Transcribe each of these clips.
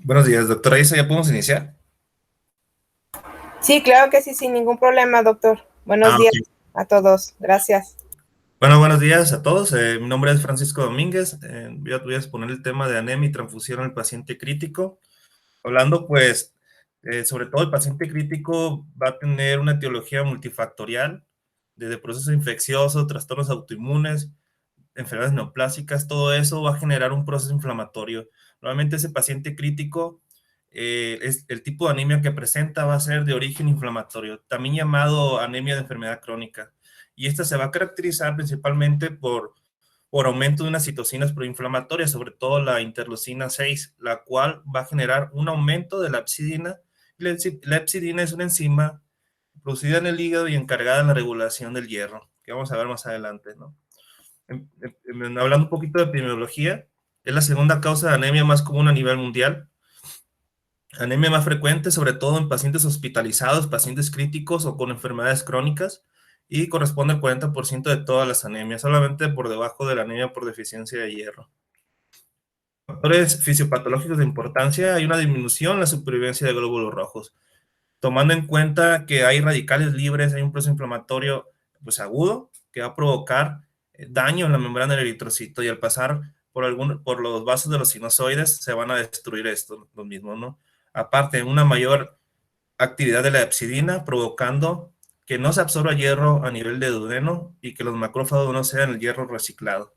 Buenos días, doctora Isa, ¿ya podemos iniciar? Sí, claro que sí, sin ningún problema, doctor. Buenos días Ok. a todos. Gracias. Bueno, buenos días a todos. Mi nombre es Francisco Domínguez. Voy a exponer el tema de anemia y transfusión al paciente crítico. Hablando, pues, sobre todo el paciente crítico va a tener una etiología multifactorial, desde procesos infecciosos, trastornos autoinmunes, enfermedades neoplásicas, todo eso va a generar un proceso inflamatorio. Normalmente ese paciente crítico, es el tipo de anemia que presenta va a ser de origen inflamatorio, también llamado anemia de enfermedad crónica. Y esta se va a caracterizar principalmente por aumento de unas citocinas proinflamatorias, sobre todo la interleucina 6, la cual va a generar un aumento de la hepcidina. La hepcidina es una enzima producida en el hígado y encargada de la regulación del hierro, que vamos a ver más adelante, ¿no? Hablando un poquito de epidemiología, es la segunda causa de anemia más común a nivel mundial. Anemia más frecuente, sobre todo en pacientes hospitalizados, pacientes críticos o con enfermedades crónicas, y corresponde al 40% de todas las anemias, solamente por debajo de la anemia por deficiencia de hierro. Factores fisiopatológicos de importancia: hay una disminución en la supervivencia de glóbulos rojos, tomando en cuenta que hay radicales libres, hay un proceso inflamatorio pues agudo que va a provocar daño en la membrana del eritrocito, y al pasar por los vasos de los sinusoides se van a destruir estos los mismos, ¿no? Aparte, una mayor actividad de la hepcidina provocando que no se absorba hierro a nivel de duodeno y que los macrófagos no sean el hierro reciclado.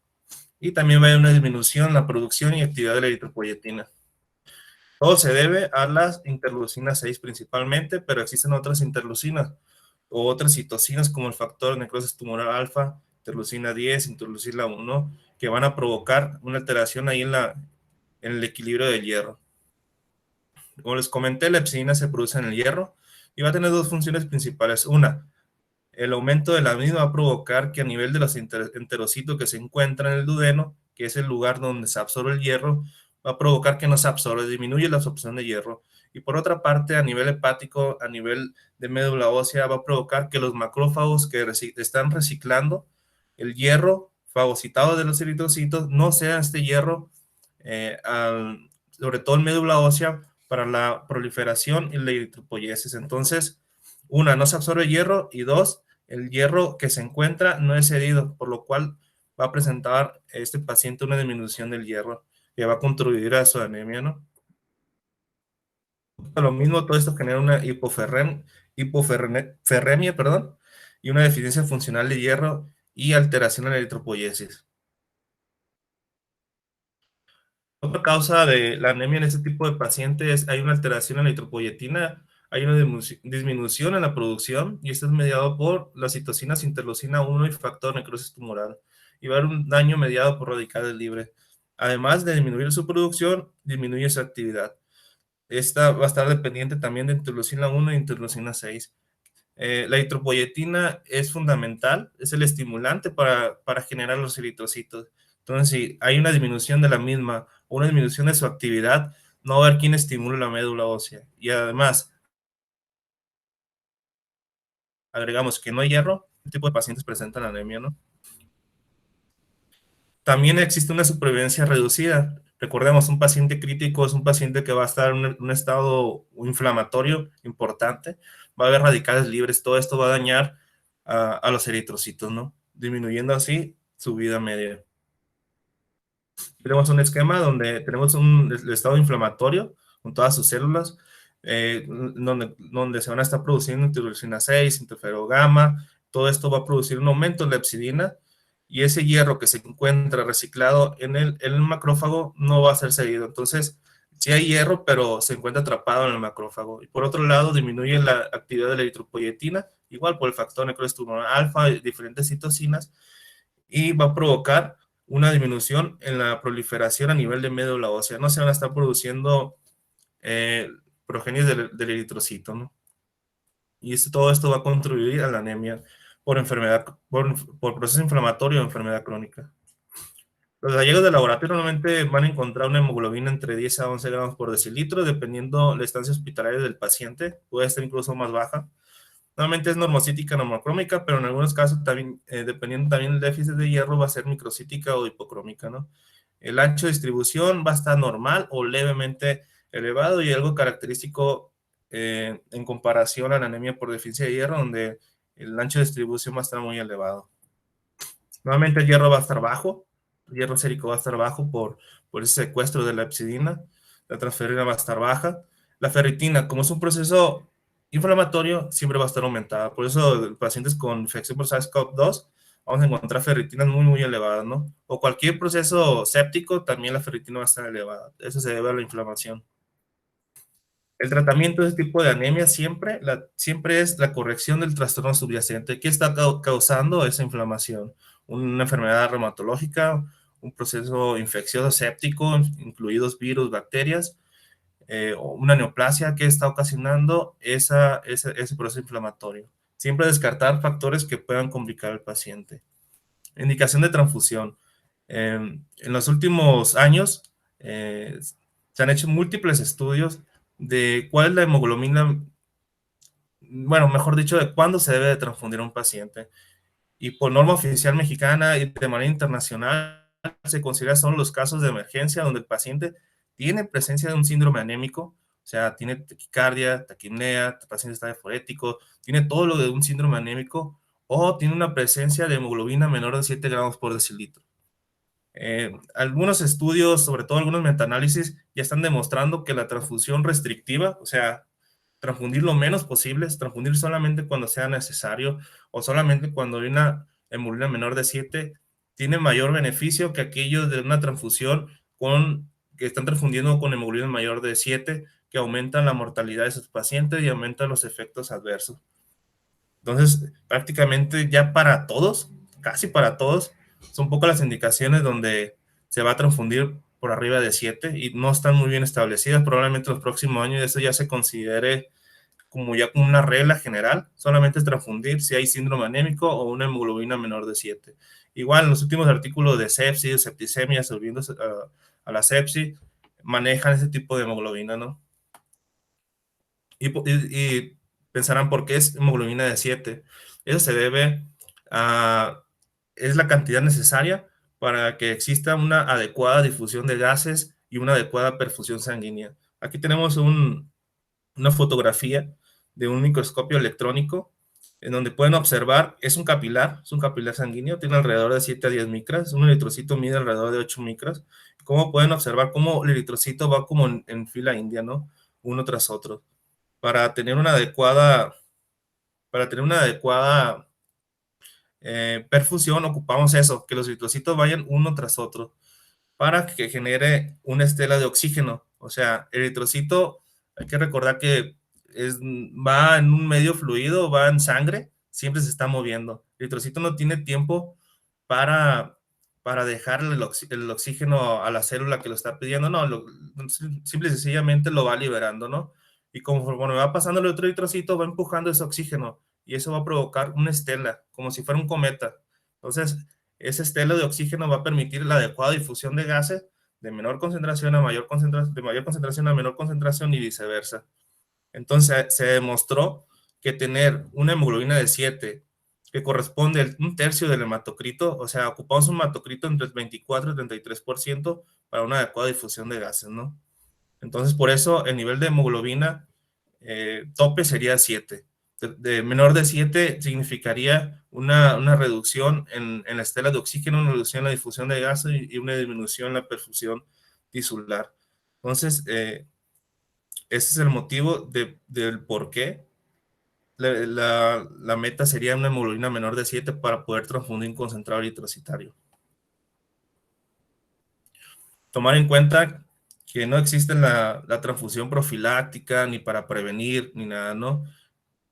Y también va a haber una disminución en la producción y actividad de la eritropoyetina. Todo se debe a las interleucinas 6 principalmente, pero existen otras interleucinas o otras citocinas como el factor necrosis tumoral alfa, interleucina 10, interleucina 1, que van a provocar una alteración ahí en el equilibrio del hierro. Como les comenté, la hepcidina se produce en el hierro y va a tener dos funciones principales. Una, el aumento de la misma va a provocar que a nivel de los enterocitos que se encuentran en el duodeno, que es el lugar donde se absorbe el hierro, va a provocar que no se absorbe, disminuye la absorción de hierro. Y por otra parte, a nivel hepático, a nivel de médula ósea, va a provocar que los macrófagos que están reciclando el hierro fagocitado de los eritrocitos no sean este hierro, sobre todo en médula ósea, para la proliferación y la eritropoiesis. Entonces, una, no se absorbe hierro, y dos, el hierro que se encuentra no es cedido, por lo cual va a presentar este paciente una disminución del hierro que va a contribuir a su anemia, ¿no? Lo mismo, todo esto genera una hipoferremia, perdón, y una deficiencia funcional de hierro y alteración en la eritropoiesis. Otra causa de la anemia en este tipo de pacientes: hay una alteración en la eritropoyetina, hay una disminución en la producción, y esto es mediado por las citocinas interleucina 1 y factor necrosis tumoral, y va a haber un daño mediado por radicales libres. Además de disminuir su producción, disminuye su actividad. Esta va a estar dependiente también de interleucina 1 y interleucina 6. La eritropoyetina es fundamental, es el estimulante para generar los eritrocitos. Entonces, si hay una disminución de la misma o una disminución de su actividad, no va a haber quien estimule la médula ósea. Y además, agregamos que no hay hierro, este tipo de pacientes presentan anemia, ¿no? También existe una supervivencia reducida. Recordemos, un paciente crítico es un paciente que va a estar en un estado inflamatorio importante, va a haber radicales libres, todo esto va a dañar a los eritrocitos, ¿no? Disminuyendo así su vida media. Tenemos un esquema donde tenemos el estado inflamatorio con todas sus células, donde se van a estar produciendo interleucina 6, interferogama. Todo esto va a producir un aumento en la hepcidina, y ese hierro que se encuentra reciclado en el macrófago no va a ser cedido. Entonces, sí hay hierro, pero se encuentra atrapado en el macrófago. Y por otro lado, disminuye la actividad de la eritropoyetina, igual por el factor necrosis tumoral alfa y diferentes citocinas, y va a provocar una disminución en la proliferación a nivel de médula ósea. No se van a estar produciendo progenies del eritrocito, ¿no? Y todo esto va a contribuir a la anemia por enfermedad, por proceso inflamatorio o enfermedad crónica. Los hallazgos de laboratorio normalmente van a encontrar una hemoglobina entre 10 a 11 gramos por decilitro, dependiendo la estancia hospitalaria del paciente, puede estar incluso más baja. Normalmente es normocítica, normocrómica, pero en algunos casos también, dependiendo también del déficit de hierro, va a ser microcítica o hipocrómica, ¿no? El ancho de distribución va a estar normal o levemente elevado y algo característico en comparación a la anemia por deficiencia de hierro, donde el ancho de distribución va a estar muy elevado. Nuevamente el hierro va a estar bajo, el hierro sérico va a estar bajo por ese secuestro de la hepcidina, la transferrina va a estar baja, la ferritina, como es un proceso inflamatorio, siempre va a estar aumentada, por eso pacientes con infección por SARS-CoV-2 vamos a encontrar ferritinas muy elevadas, ¿no? O cualquier proceso séptico, también la ferritina va a estar elevada, eso se debe a la inflamación. El tratamiento de este tipo de anemia siempre es la corrección del trastorno subyacente. ¿Qué está causando esa inflamación? Una enfermedad reumatológica, un proceso infeccioso séptico, incluidos virus, bacterias, o una neoplasia que está ocasionando ese proceso inflamatorio. Siempre descartar factores que puedan complicar al paciente. Indicación de transfusión. En los últimos años se han hecho múltiples estudios de cuál es la hemoglobina, bueno, mejor dicho, de cuándo se debe de transfundir a un paciente. Y por norma oficial mexicana y de manera internacional se considera solo los casos de emergencia donde el paciente tiene presencia de un síndrome anémico, o sea, tiene taquicardia, taquipnea, el paciente está diforético, tiene todo lo de un síndrome anémico o tiene una presencia de hemoglobina menor de 7 gramos por decilitro. Algunos estudios, sobre todo algunos metaanálisis, ya están demostrando que la transfusión restrictiva, o sea, transfundir lo menos posible, transfundir solamente cuando sea necesario o solamente cuando hay una hemoglobina menor de 7, tiene mayor beneficio que aquellos de una transfusión que están transfundiendo con hemoglobina mayor de 7, que aumentan la mortalidad de sus pacientes y aumentan los efectos adversos. Entonces, prácticamente ya para todos, casi para todos, son pocas las indicaciones donde se va a transfundir por arriba de 7 y no están muy bien establecidas. Probablemente en los próximos años eso ya se considere como una regla general, solamente es transfundir si hay síndrome anémico o una hemoglobina menor de 7. Igual en los últimos artículos de sepsis, septicemia, volviendo a la sepsis, manejan ese tipo de hemoglobina, ¿no? Y pensarán, ¿por qué es hemoglobina de 7? Eso se debe a, es la cantidad necesaria para que exista una adecuada difusión de gases y una adecuada perfusión sanguínea. Aquí tenemos una fotografía de un microscopio electrónico en donde pueden observar, es un capilar sanguíneo, tiene alrededor de 7 a 10 micras, un eritrocito mide alrededor de 8 micras. Como pueden observar cómo el eritrocito va como en fila india, ¿no? Uno tras otro. Para tener una adecuada perfusión ocupamos eso, que los eritrocitos vayan uno tras otro para que genere una estela de oxígeno. O sea, el eritrocito, hay que recordar que va en un medio fluido, va en sangre, siempre se está moviendo. El eritrocito no tiene tiempo para, para dejar el oxígeno a la célula que lo está pidiendo, no, simple y sencillamente lo va liberando, ¿no? Y conforme va pasando el otro eritrocito, va empujando ese oxígeno y eso va a provocar una estela, como si fuera un cometa. Entonces, ese estela de oxígeno va a permitir la adecuada difusión de gases de menor concentración a mayor concentración, de mayor concentración a menor concentración y viceversa. Entonces se demostró que tener una hemoglobina de 7, que corresponde a un tercio del hematocrito, o sea, ocupamos un hematocrito entre el 24 y 33% para una adecuada difusión de gases, ¿no? Entonces, por eso el nivel de hemoglobina tope sería 7. De menor de 7 significaría una reducción en la estela de oxígeno, una reducción en la difusión de gases y una disminución en la perfusión tisular. Entonces, ese es el motivo del por qué la meta sería una hemoglobina menor de 7 para poder transfundir un concentrado eritrocitario. Tomar en cuenta que no existe la transfusión profiláctica ni para prevenir ni nada, ¿no?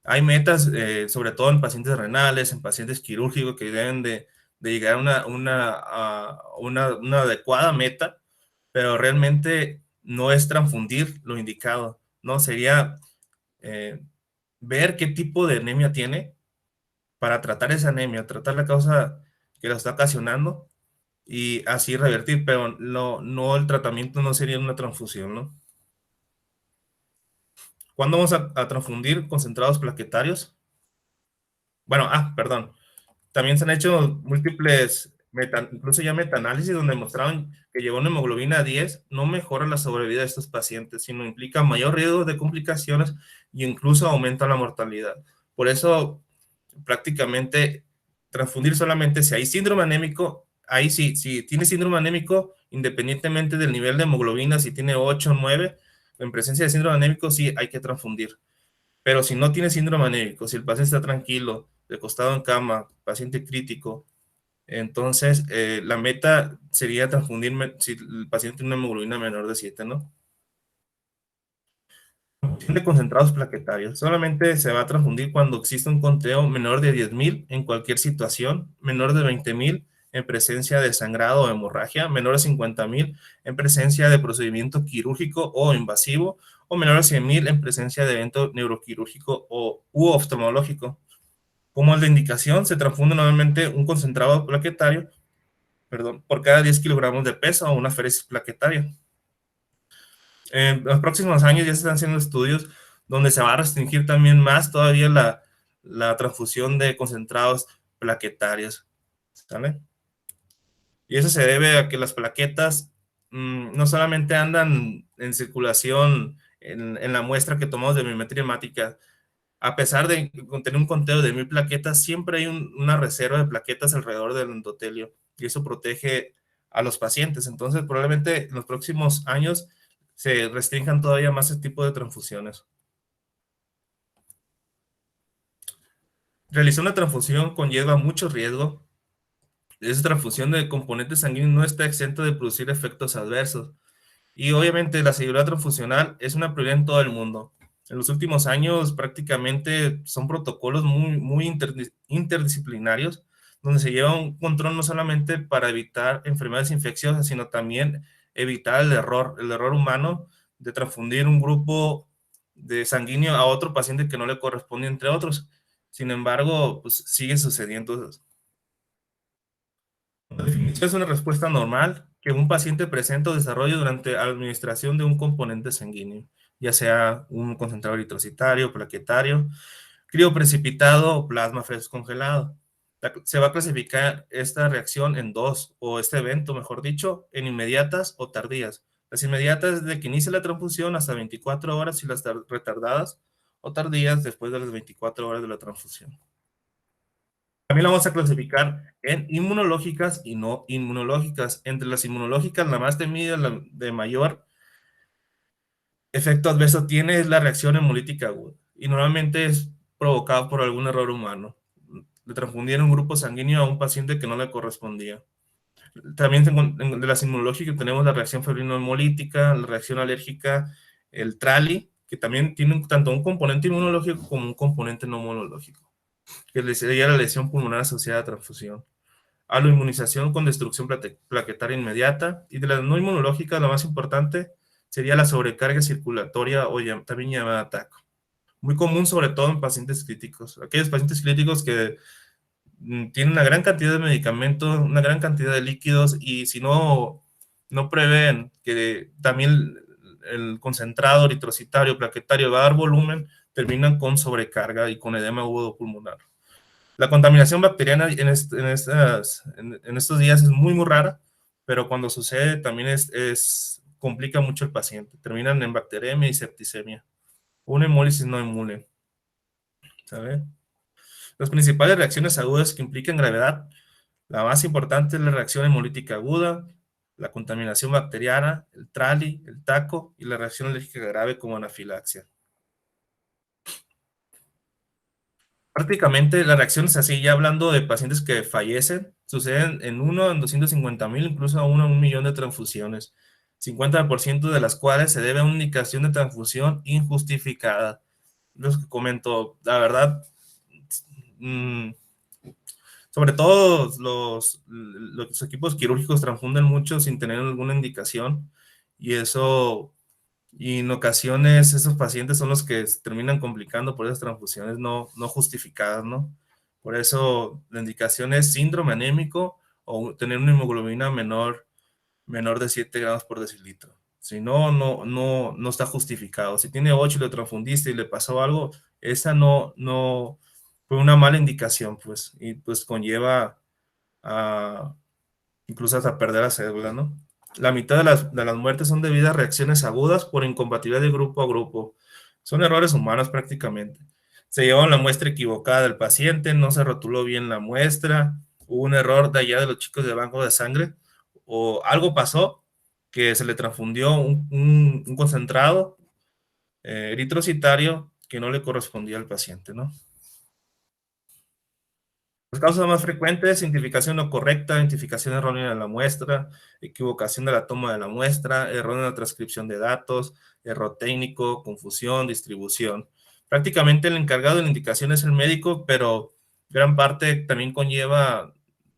Hay metas, sobre todo en pacientes renales, en pacientes quirúrgicos, que deben de llegar a una adecuada meta, pero realmente no es transfundir lo indicado, ¿no? Sería ver qué tipo de anemia tiene para tratar esa anemia, tratar la causa que la está ocasionando y así revertir, pero no el tratamiento no sería una transfusión, ¿no? ¿Cuándo vamos a transfundir concentrados plaquetarios? Bueno, perdón. También se han hecho múltiples incluso ya metaanálisis donde mostraron que llevar una hemoglobina 10 no mejora la sobrevida de estos pacientes, sino implica mayor riesgo de complicaciones y incluso aumenta la mortalidad. Por eso, prácticamente, transfundir solamente si hay síndrome anémico, ahí sí, si tiene síndrome anémico, independientemente del nivel de hemoglobina, si tiene 8 o 9, en presencia de síndrome anémico sí hay que transfundir. Pero si no tiene síndrome anémico, si el paciente está tranquilo, recostado en cama, paciente crítico, entonces la meta sería transfundir si el paciente tiene una hemoglobina menor de 7, ¿no? De concentrados plaquetarios. Solamente se va a transfundir cuando existe un conteo menor de 10,000 en cualquier situación, menor de 20,000 en presencia de sangrado o hemorragia, menor de 50,000 en presencia de procedimiento quirúrgico o invasivo, o menor de 100,000 en presencia de evento neuroquirúrgico u oftalmológico. Como es la indicación, se transfunde normalmente un concentrado plaquetario, perdón, por cada 10 kilogramos de peso o una féresis plaquetaria. En los próximos años ya se están haciendo estudios donde se va a restringir también más todavía la transfusión de concentrados plaquetarios, ¿sale? Y eso se debe a que las plaquetas no solamente andan en circulación en la muestra que tomamos de biometría hemática, a pesar de tener un conteo de 1,000 plaquetas, siempre hay una reserva de plaquetas alrededor del endotelio y eso protege a los pacientes. Entonces, probablemente en los próximos años se restrinjan todavía más ese tipo de transfusiones. Realizar una transfusión conlleva mucho riesgo. Esa transfusión de componentes sanguíneos no está exenta de producir efectos adversos. Y obviamente la seguridad transfusional es una prioridad en todo el mundo. En los últimos años prácticamente son protocolos muy interdisciplinarios, donde se lleva un control no solamente para evitar enfermedades infecciosas, sino también evitar el error humano de transfundir un grupo de sanguíneo a otro paciente que no le corresponde, entre otros. Sin embargo, pues sigue sucediendo. La definición es una respuesta normal que un paciente presenta o desarrolla durante la administración de un componente sanguíneo, ya sea un concentrado eritrocitario, plaquetario, crioprecipitado o plasma fresco congelado. Se va a clasificar esta reacción en dos, o este evento, mejor dicho, en inmediatas o tardías. Las inmediatas desde que inicia la transfusión hasta 24 horas y las retardadas o tardías después de las 24 horas de la transfusión. También la vamos a clasificar en inmunológicas y no inmunológicas. Entre las inmunológicas, la más temida, la de mayor efecto adverso tiene es la reacción hemolítica aguda y normalmente es provocada por algún error humano. Le transfundieron un grupo sanguíneo a un paciente que no le correspondía. También de las inmunológicas tenemos la reacción febrino-hemolítica, la reacción alérgica, el TRALI, que también tiene tanto un componente inmunológico como un componente no inmunológico, que sería la lesión pulmonar asociada a transfusión. Aloinmunización con destrucción plaquetaria inmediata, y de la no inmunológica, la más importante sería la sobrecarga circulatoria o también llamada TAC. Muy común sobre todo en pacientes críticos, aquellos pacientes críticos que tienen una gran cantidad de medicamentos, una gran cantidad de líquidos, y si no prevén que también el concentrado eritrocitario plaquetario va a dar volumen, terminan con sobrecarga y con edema agudo pulmonar. La contaminación bacteriana en estos días es muy rara, pero cuando sucede también complica mucho al paciente. Terminan en bacteremia y septicemia. Una hemólisis no inmune, ¿sabe? Las principales reacciones agudas que implican gravedad, la más importante es la reacción hemolítica aguda, la contaminación bacteriana, el TRALI, el TACO y la reacción alérgica grave como anafilaxia. Prácticamente las reacciones así, ya hablando de pacientes que fallecen, suceden en 1 en 250,000, incluso a 1 en 1,000,000 de transfusiones, 50% de las cuales se debe a una indicación de transfusión injustificada. Los que comento, la verdad, sobre todo los equipos quirúrgicos transfunden mucho sin tener alguna indicación, y eso, y en ocasiones esos pacientes son los que se terminan complicando por esas transfusiones no justificadas, ¿no? Por eso la indicación es síndrome anémico o tener una hemoglobina menor de 7 gramos por decilitro. Si no está justificado. Si tiene 8 y lo transfundiste y le pasó algo, esa no fue una mala indicación, pues, y pues conlleva a incluso hasta perder la cédula, ¿no? La mitad de las muertes son debidas a reacciones agudas por incompatibilidad de grupo a grupo. Son errores humanos prácticamente. Se llevó la muestra equivocada del paciente, no se rotuló bien la muestra, hubo un error de allá de los chicos del banco de sangre, o algo pasó que se le transfundió un concentrado eritrocitario que no le correspondía al paciente, ¿no? Las causas más frecuentes: identificación no correcta, identificación errónea de la muestra, equivocación de la toma de la muestra, error en la transcripción de datos, error técnico, confusión, distribución. Prácticamente el encargado de la indicación es el médico, pero gran parte también conlleva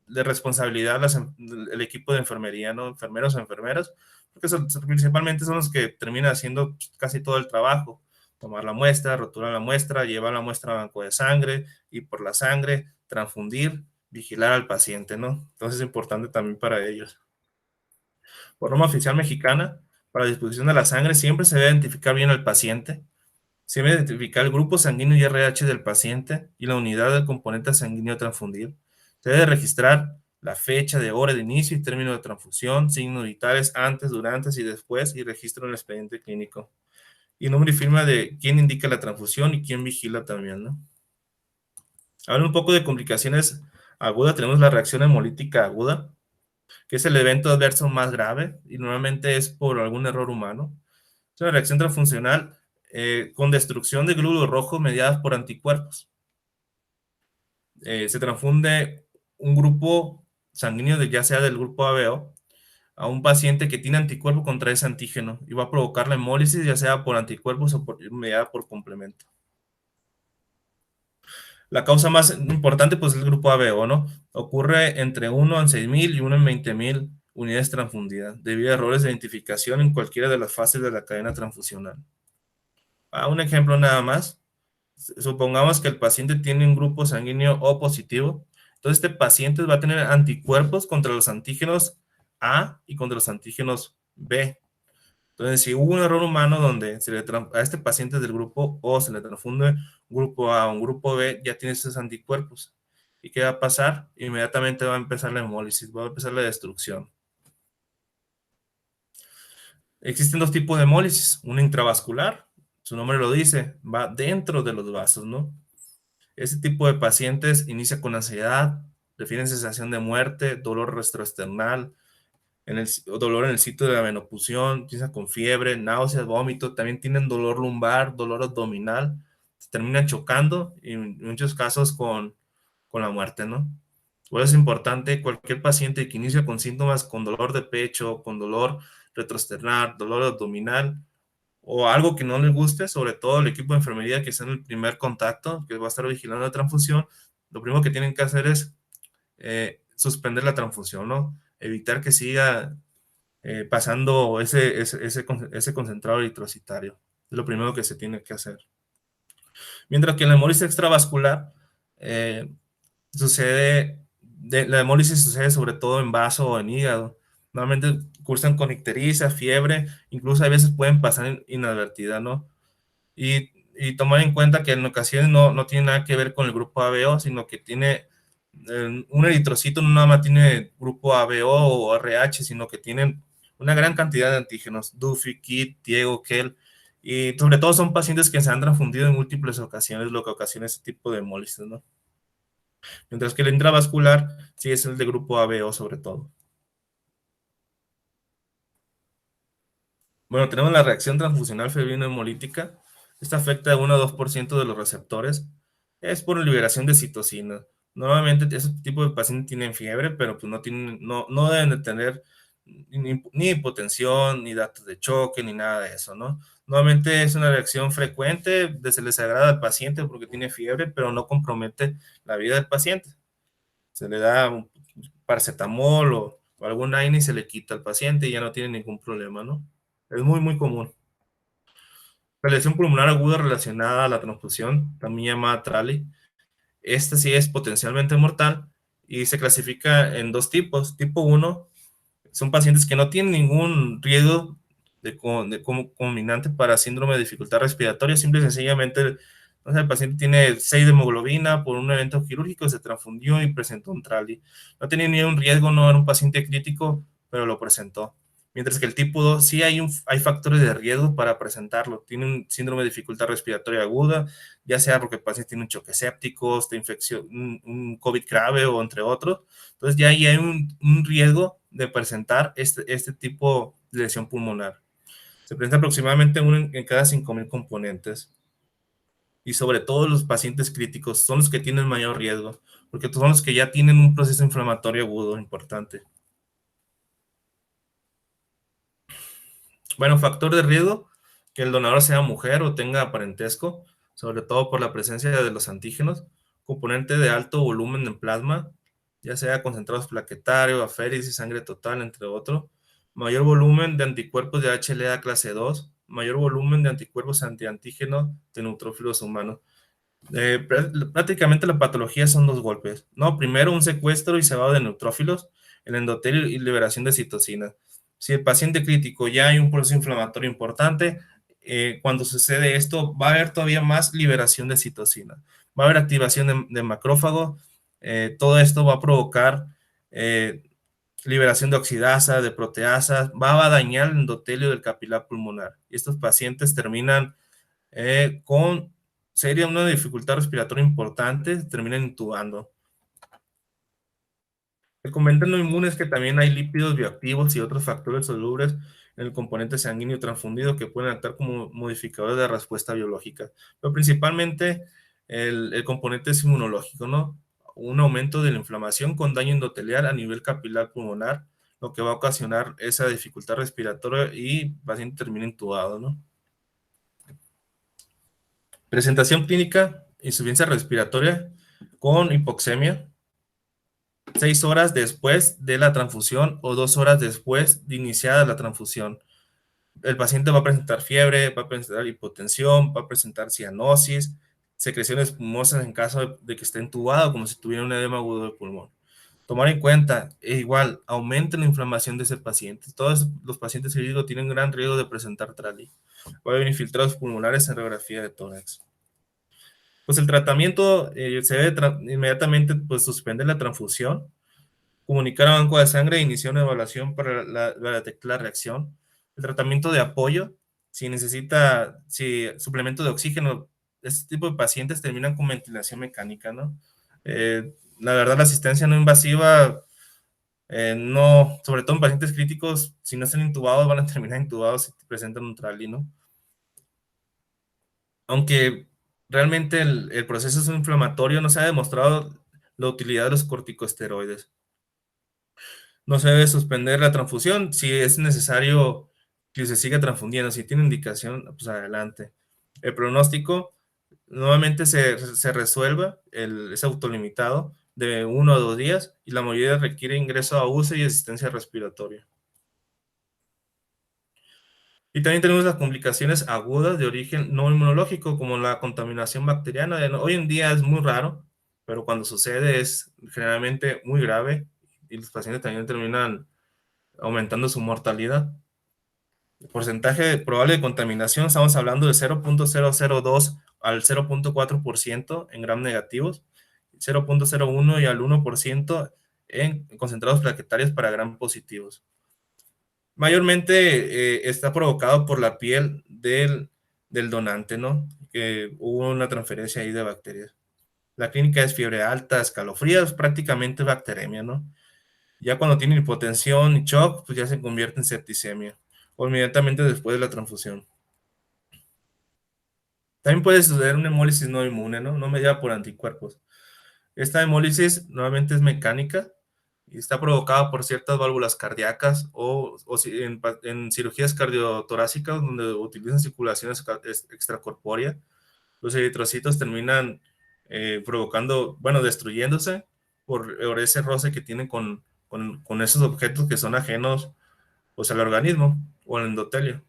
de responsabilidad el equipo de enfermería, ¿no? Enfermeros o enfermeras, porque principalmente son los que terminan haciendo casi todo el trabajo. Tomar la muestra, rotular la muestra, llevar la muestra a banco de sangre, ir por la sangre, transfundir, vigilar al paciente, ¿no? Entonces es importante también para ellos. Por norma oficial mexicana, para la disposición de la sangre siempre se debe identificar bien al paciente, se debe identificar el grupo sanguíneo y RH del paciente y la unidad del componente sanguíneo a transfundir. Se debe registrar la fecha de hora de inicio y término de transfusión, signos vitales antes, durante y después, y registro en el expediente clínico. Y número y firma de quién indica la transfusión y quién vigila también, ¿no? Ahora un poco de complicaciones agudas. Tenemos la reacción hemolítica aguda, que es el evento adverso más grave y normalmente es por algún error humano. Es una reacción transfuncional con destrucción de glóbulos rojos mediadas por anticuerpos. Se transfunde un grupo sanguíneo, ya sea del grupo ABO, a un paciente que tiene anticuerpo contra ese antígeno y va a provocar la hemólisis, ya sea por anticuerpos o mediada por complemento. La causa más importante, pues, es el grupo ABO, ¿no? Ocurre entre 1 en 6,000 y 1 en 20,000 unidades transfundidas, debido a errores de identificación en cualquiera de las fases de la cadena transfusional. Un ejemplo nada más. Supongamos que el paciente tiene un grupo sanguíneo O positivo. Entonces, este paciente va a tener anticuerpos contra los antígenos A y contra los antígenos B. Entonces, si hubo un error humano donde a este paciente del grupo O se le transfunde un grupo A o un grupo B, ya tiene esos anticuerpos. ¿Y qué va a pasar? Inmediatamente va a empezar la hemólisis, va a empezar la destrucción. Existen dos tipos de hemólisis: una intravascular, su nombre lo dice, va dentro de los vasos, ¿no? Este tipo de pacientes inicia con ansiedad, refieren sensación de muerte, dolor retroesternal, dolor en el sitio de la venopunción, empieza con fiebre, náuseas, vómito, también tienen dolor lumbar, dolor abdominal, se terminan chocando y en muchos casos con la muerte, ¿no? Por eso es importante: cualquier paciente que inicia con síntomas, con dolor de pecho, con dolor retroesternal, dolor abdominal, o algo que no les guste, sobre todo el equipo de enfermería que está en el primer contacto, que va a estar vigilando la transfusión, lo primero que tienen que hacer es suspender la transfusión, ¿no? Evitar que siga pasando ese concentrado eritrocitario. Es lo primero que se tiene que hacer. Mientras que en la hemólisis extravascular la hemólisis sucede sobre todo en vaso o en hígado. Normalmente cursan con ictericia, fiebre, incluso a veces pueden pasar inadvertida, ¿no? Y tomar en cuenta que en ocasiones no tiene nada que ver con el grupo ABO, sino que tiene un eritrocito, no nada más tiene grupo ABO o RH, sino que tienen una gran cantidad de antígenos: Duffy, Kidd, Diego, Kell, y sobre todo son pacientes que se han transfundido en múltiples ocasiones, lo que ocasiona ese tipo de hemólisis, ¿no? Mientras que el intravascular sí es el de grupo ABO sobre todo. Bueno, tenemos la reacción transfusional febril hemolítica. Esta afecta a 1 a 2% de los receptores. Es por liberación de citocina. Normalmente ese tipo de pacientes tienen fiebre, pero pues no deben de tener ni hipotensión, ni datos de choque, ni nada de eso, ¿no? Normalmente es una reacción frecuente, se les agrada al paciente porque tiene fiebre, pero no compromete la vida del paciente. Se le da un paracetamol o algún AINE y se le quita al paciente y ya no tiene ningún problema, ¿no? Es muy, muy común. La lesión pulmonar aguda relacionada a la transfusión, también llamada TRALI, esta sí es potencialmente mortal y se clasifica en dos tipos. Tipo 1 son pacientes que no tienen ningún riesgo de concominante para síndrome de dificultad respiratoria, simple y sencillamente O sea, el paciente tiene 6 de hemoglobina por un evento quirúrgico, se transfundió y presentó un TRALI. No tenía ni un riesgo, no era un paciente crítico, pero lo presentó. Mientras que el tipo 2 sí hay factores de riesgo para presentarlo. Tiene un síndrome de dificultad respiratoria aguda, ya sea porque el paciente tiene un choque séptico, esta infección, un COVID grave o entre otros. Entonces ya ahí hay un riesgo de presentar este tipo de lesión pulmonar. Se presenta aproximadamente uno en cada 5,000 componentes. Y sobre todo los pacientes críticos son los que tienen mayor riesgo, porque son los que ya tienen un proceso inflamatorio agudo importante. Bueno, factor de riesgo, que el donador sea mujer o tenga parentesco, sobre todo por la presencia de los antígenos, componente de alto volumen en plasma, ya sea concentrados plaquetario, aféresis, sangre total, entre otros, mayor volumen de anticuerpos de HLA clase 2, mayor volumen de anticuerpos antiantígenos de neutrófilos humanos. Prácticamente la patología son dos golpes, ¿no? Primero un secuestro y cebado de neutrófilos, el endotelio y liberación de citocina. Si el paciente crítico ya hay un proceso inflamatorio importante, cuando sucede esto va a haber todavía más liberación de citocina, va a haber activación de macrófago, todo esto va a provocar liberación de oxidasa, de proteasas, va a dañar el endotelio del capilar pulmonar y estos pacientes terminan con sería una dificultad respiratoria importante, terminan intubando. El componente no inmune es que también hay lípidos bioactivos y otros factores solubles en el componente sanguíneo transfundido que pueden actuar como modificadores de respuesta biológica, pero principalmente el componente es inmunológico, ¿no? Un aumento de la inflamación con daño endotelial a nivel capilar pulmonar, lo que va a ocasionar esa dificultad respiratoria y el paciente termina intubado, ¿no? Presentación clínica, insuficiencia respiratoria con hipoxemia, 6 horas después de la transfusión o 2 horas después de iniciada la transfusión. El paciente va a presentar fiebre, va a presentar hipotensión, va a presentar cianosis, secreciones espumosas en caso de que esté entubado, como si tuviera un edema agudo del pulmón. Tomar en cuenta, igual, aumenta la inflamación de ese paciente. Todos los pacientes críticos tienen gran riesgo de presentar TRALI. Va a haber infiltrados pulmonares en radiografía de tórax. Pues el tratamiento se debe inmediatamente pues, suspender la transfusión, comunicar a banco de sangre e iniciar una evaluación para detectar la reacción. El tratamiento de apoyo, si suplemento de oxígeno, este tipo de pacientes terminan con ventilación mecánica, ¿no? La verdad, la asistencia no invasiva, no, sobre todo en pacientes críticos, si no están intubados, van a terminar intubados si presentan un TRALI, ¿no? Aunque realmente el proceso es inflamatorio, no se ha demostrado la utilidad de los corticosteroides. No se debe suspender la transfusión si es necesario que se siga transfundiendo. Si tiene indicación, pues adelante. El pronóstico nuevamente se resuelve, es autolimitado de 1 a 2 días y la mayoría requiere ingreso a UCI y asistencia respiratoria. Y también tenemos las complicaciones agudas de origen no inmunológico, como la contaminación bacteriana. Hoy en día es muy raro, pero cuando sucede es generalmente muy grave y los pacientes también terminan aumentando su mortalidad. El porcentaje probable de contaminación, estamos hablando de 0.002 al 0.4% en gram negativos, 0.01 y al 1% en concentrados plaquetarios para gram positivos. Mayormente está provocado por la piel del donante, ¿no? Que hubo una transferencia ahí de bacterias. La clínica es fiebre alta, escalofríos, prácticamente bacteremia, ¿no? Ya cuando tiene hipotensión y shock, pues ya se convierte en septicemia o inmediatamente después de la transfusión. También puede suceder una hemólisis no inmune, ¿no? No mediada por anticuerpos. Esta hemólisis nuevamente es mecánica y está provocada por ciertas válvulas cardíacas o en cirugías cardiotorácicas donde utilizan circulación extracorpórea. Los eritrocitos terminan provocando, bueno, destruyéndose por ese roce que tienen con esos objetos que son ajenos pues, al organismo o al endotelio.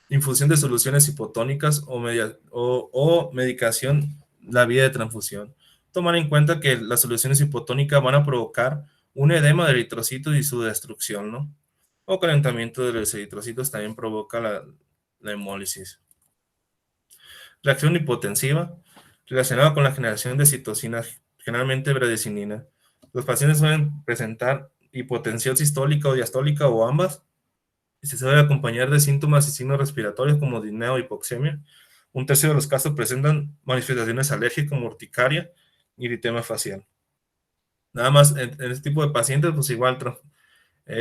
Infusión de soluciones hipotónicas o medicación la vía de transfusión. Tomar en cuenta que las soluciones hipotónicas van a provocar un edema de eritrocitos y su destrucción, ¿no? O calentamiento de los eritrocitos también provoca la hemólisis. reacción hipotensiva, relacionada con la generación de citocina, generalmente bradesínina. Los pacientes suelen presentar hipotensión sistólica o diastólica o ambas, y se suele acompañar de síntomas y signos respiratorios como disnea o hipoxemia. Un tercio de los casos presentan manifestaciones alérgicas como urticaria y eritema facial. Nada más en este tipo de pacientes, pues igual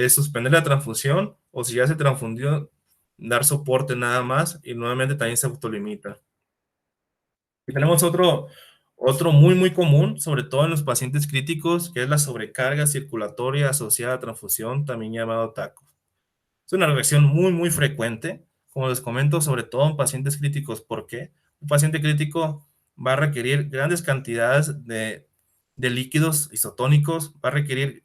suspender la transfusión, o si ya se transfundió, dar soporte nada más, y nuevamente también se autolimita. Y tenemos otro muy común, sobre todo en los pacientes críticos, que es la sobrecarga circulatoria asociada a transfusión, también llamado TACO. Es una reacción muy frecuente, como les comento, sobre todo en pacientes críticos. ¿Por qué? Un paciente crítico va a requerir grandes cantidades de líquidos isotónicos, va a requerir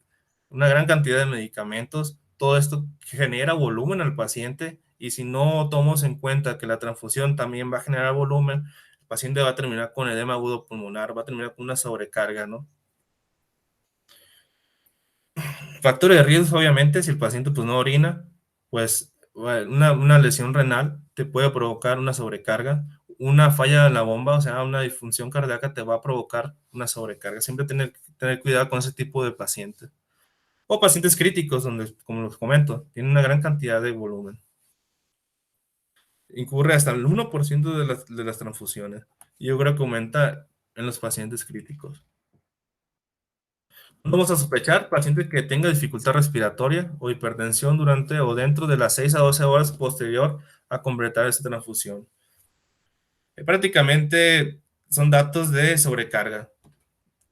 una gran cantidad de medicamentos. Todo esto genera volumen al paciente, y si no tomamos en cuenta que la transfusión también va a generar volumen, el paciente va a terminar con edema agudo pulmonar, va a terminar con una sobrecarga, ¿no? Factores de riesgo, obviamente, si el paciente pues no orina, pues una lesión renal te puede provocar una sobrecarga, una falla en la bomba, o sea, una disfunción cardíaca te va a provocar una sobrecarga. Siempre tener cuidado con ese tipo de pacientes. O pacientes críticos, donde, como les comento, tienen una gran cantidad de volumen. Incurre hasta el 1% de las transfusiones. Y yo creo que aumenta en los pacientes críticos. Vamos a sospechar paciente que tenga dificultad respiratoria o hipertensión durante o dentro de las 6 a 12 horas posterior a completar esta transfusión. Prácticamente son datos de sobrecarga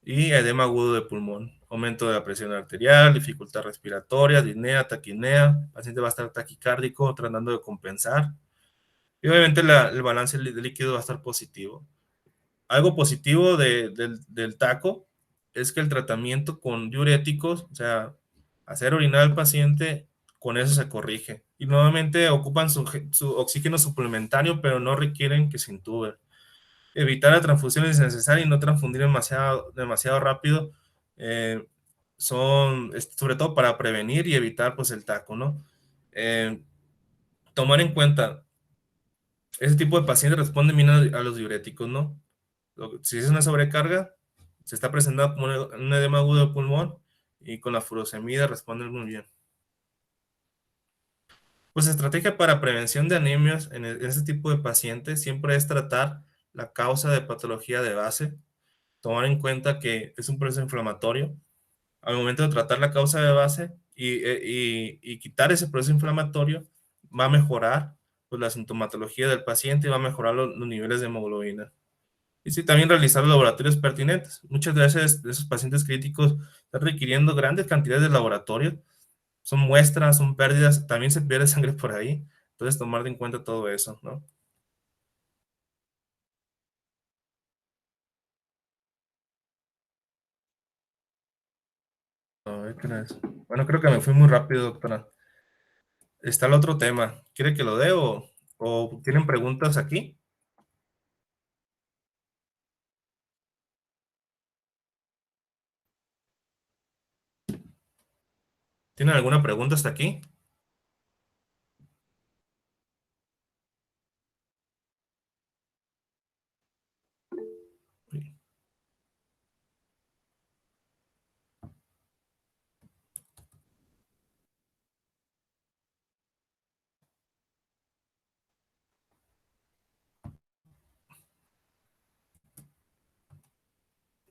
y edema agudo de pulmón, aumento de la presión arterial, dificultad respiratoria, disnea, taquinea, el paciente va a estar taquicárdico tratando de compensar, y obviamente el balance de líquido va a estar positivo. Algo positivo del TACO es que el tratamiento con diuréticos, o sea, hacer orinar al paciente, con eso se corrige. Y nuevamente ocupan su oxígeno suplementario, pero no requieren que se intuben. Evitar la transfusión es necesaria y no transfundir demasiado rápido, eh, sobre todo para prevenir y evitar pues el TACO, ¿no? Eh, Tomar en cuenta, ese tipo de pacientes responden bien a los diuréticos, ¿no? Si es una sobrecarga, se está presentando como un edema agudo de pulmón, y con la furosemida responden muy bien. Pues estrategia para prevención de anemias en este tipo de pacientes siempre es tratar la causa de patología de base, tomar en cuenta que es un proceso inflamatorio. Al momento de tratar la causa de base y quitar ese proceso inflamatorio, va a mejorar pues, la sintomatología del paciente, y va a mejorar los niveles de hemoglobina. Y sí, también realizar los laboratorios pertinentes. Muchas veces de esos pacientes críticos están requiriendo grandes cantidades de laboratorio. Son muestras, son pérdidas, también se pierde sangre por ahí. Entonces, tomar en cuenta todo eso, ¿no? A ver, ¿qué es? Bueno, creo que me fui muy rápido, doctora. Está el otro tema. ¿Quiere que lo dé o tienen preguntas aquí? ¿Tienen alguna pregunta hasta aquí?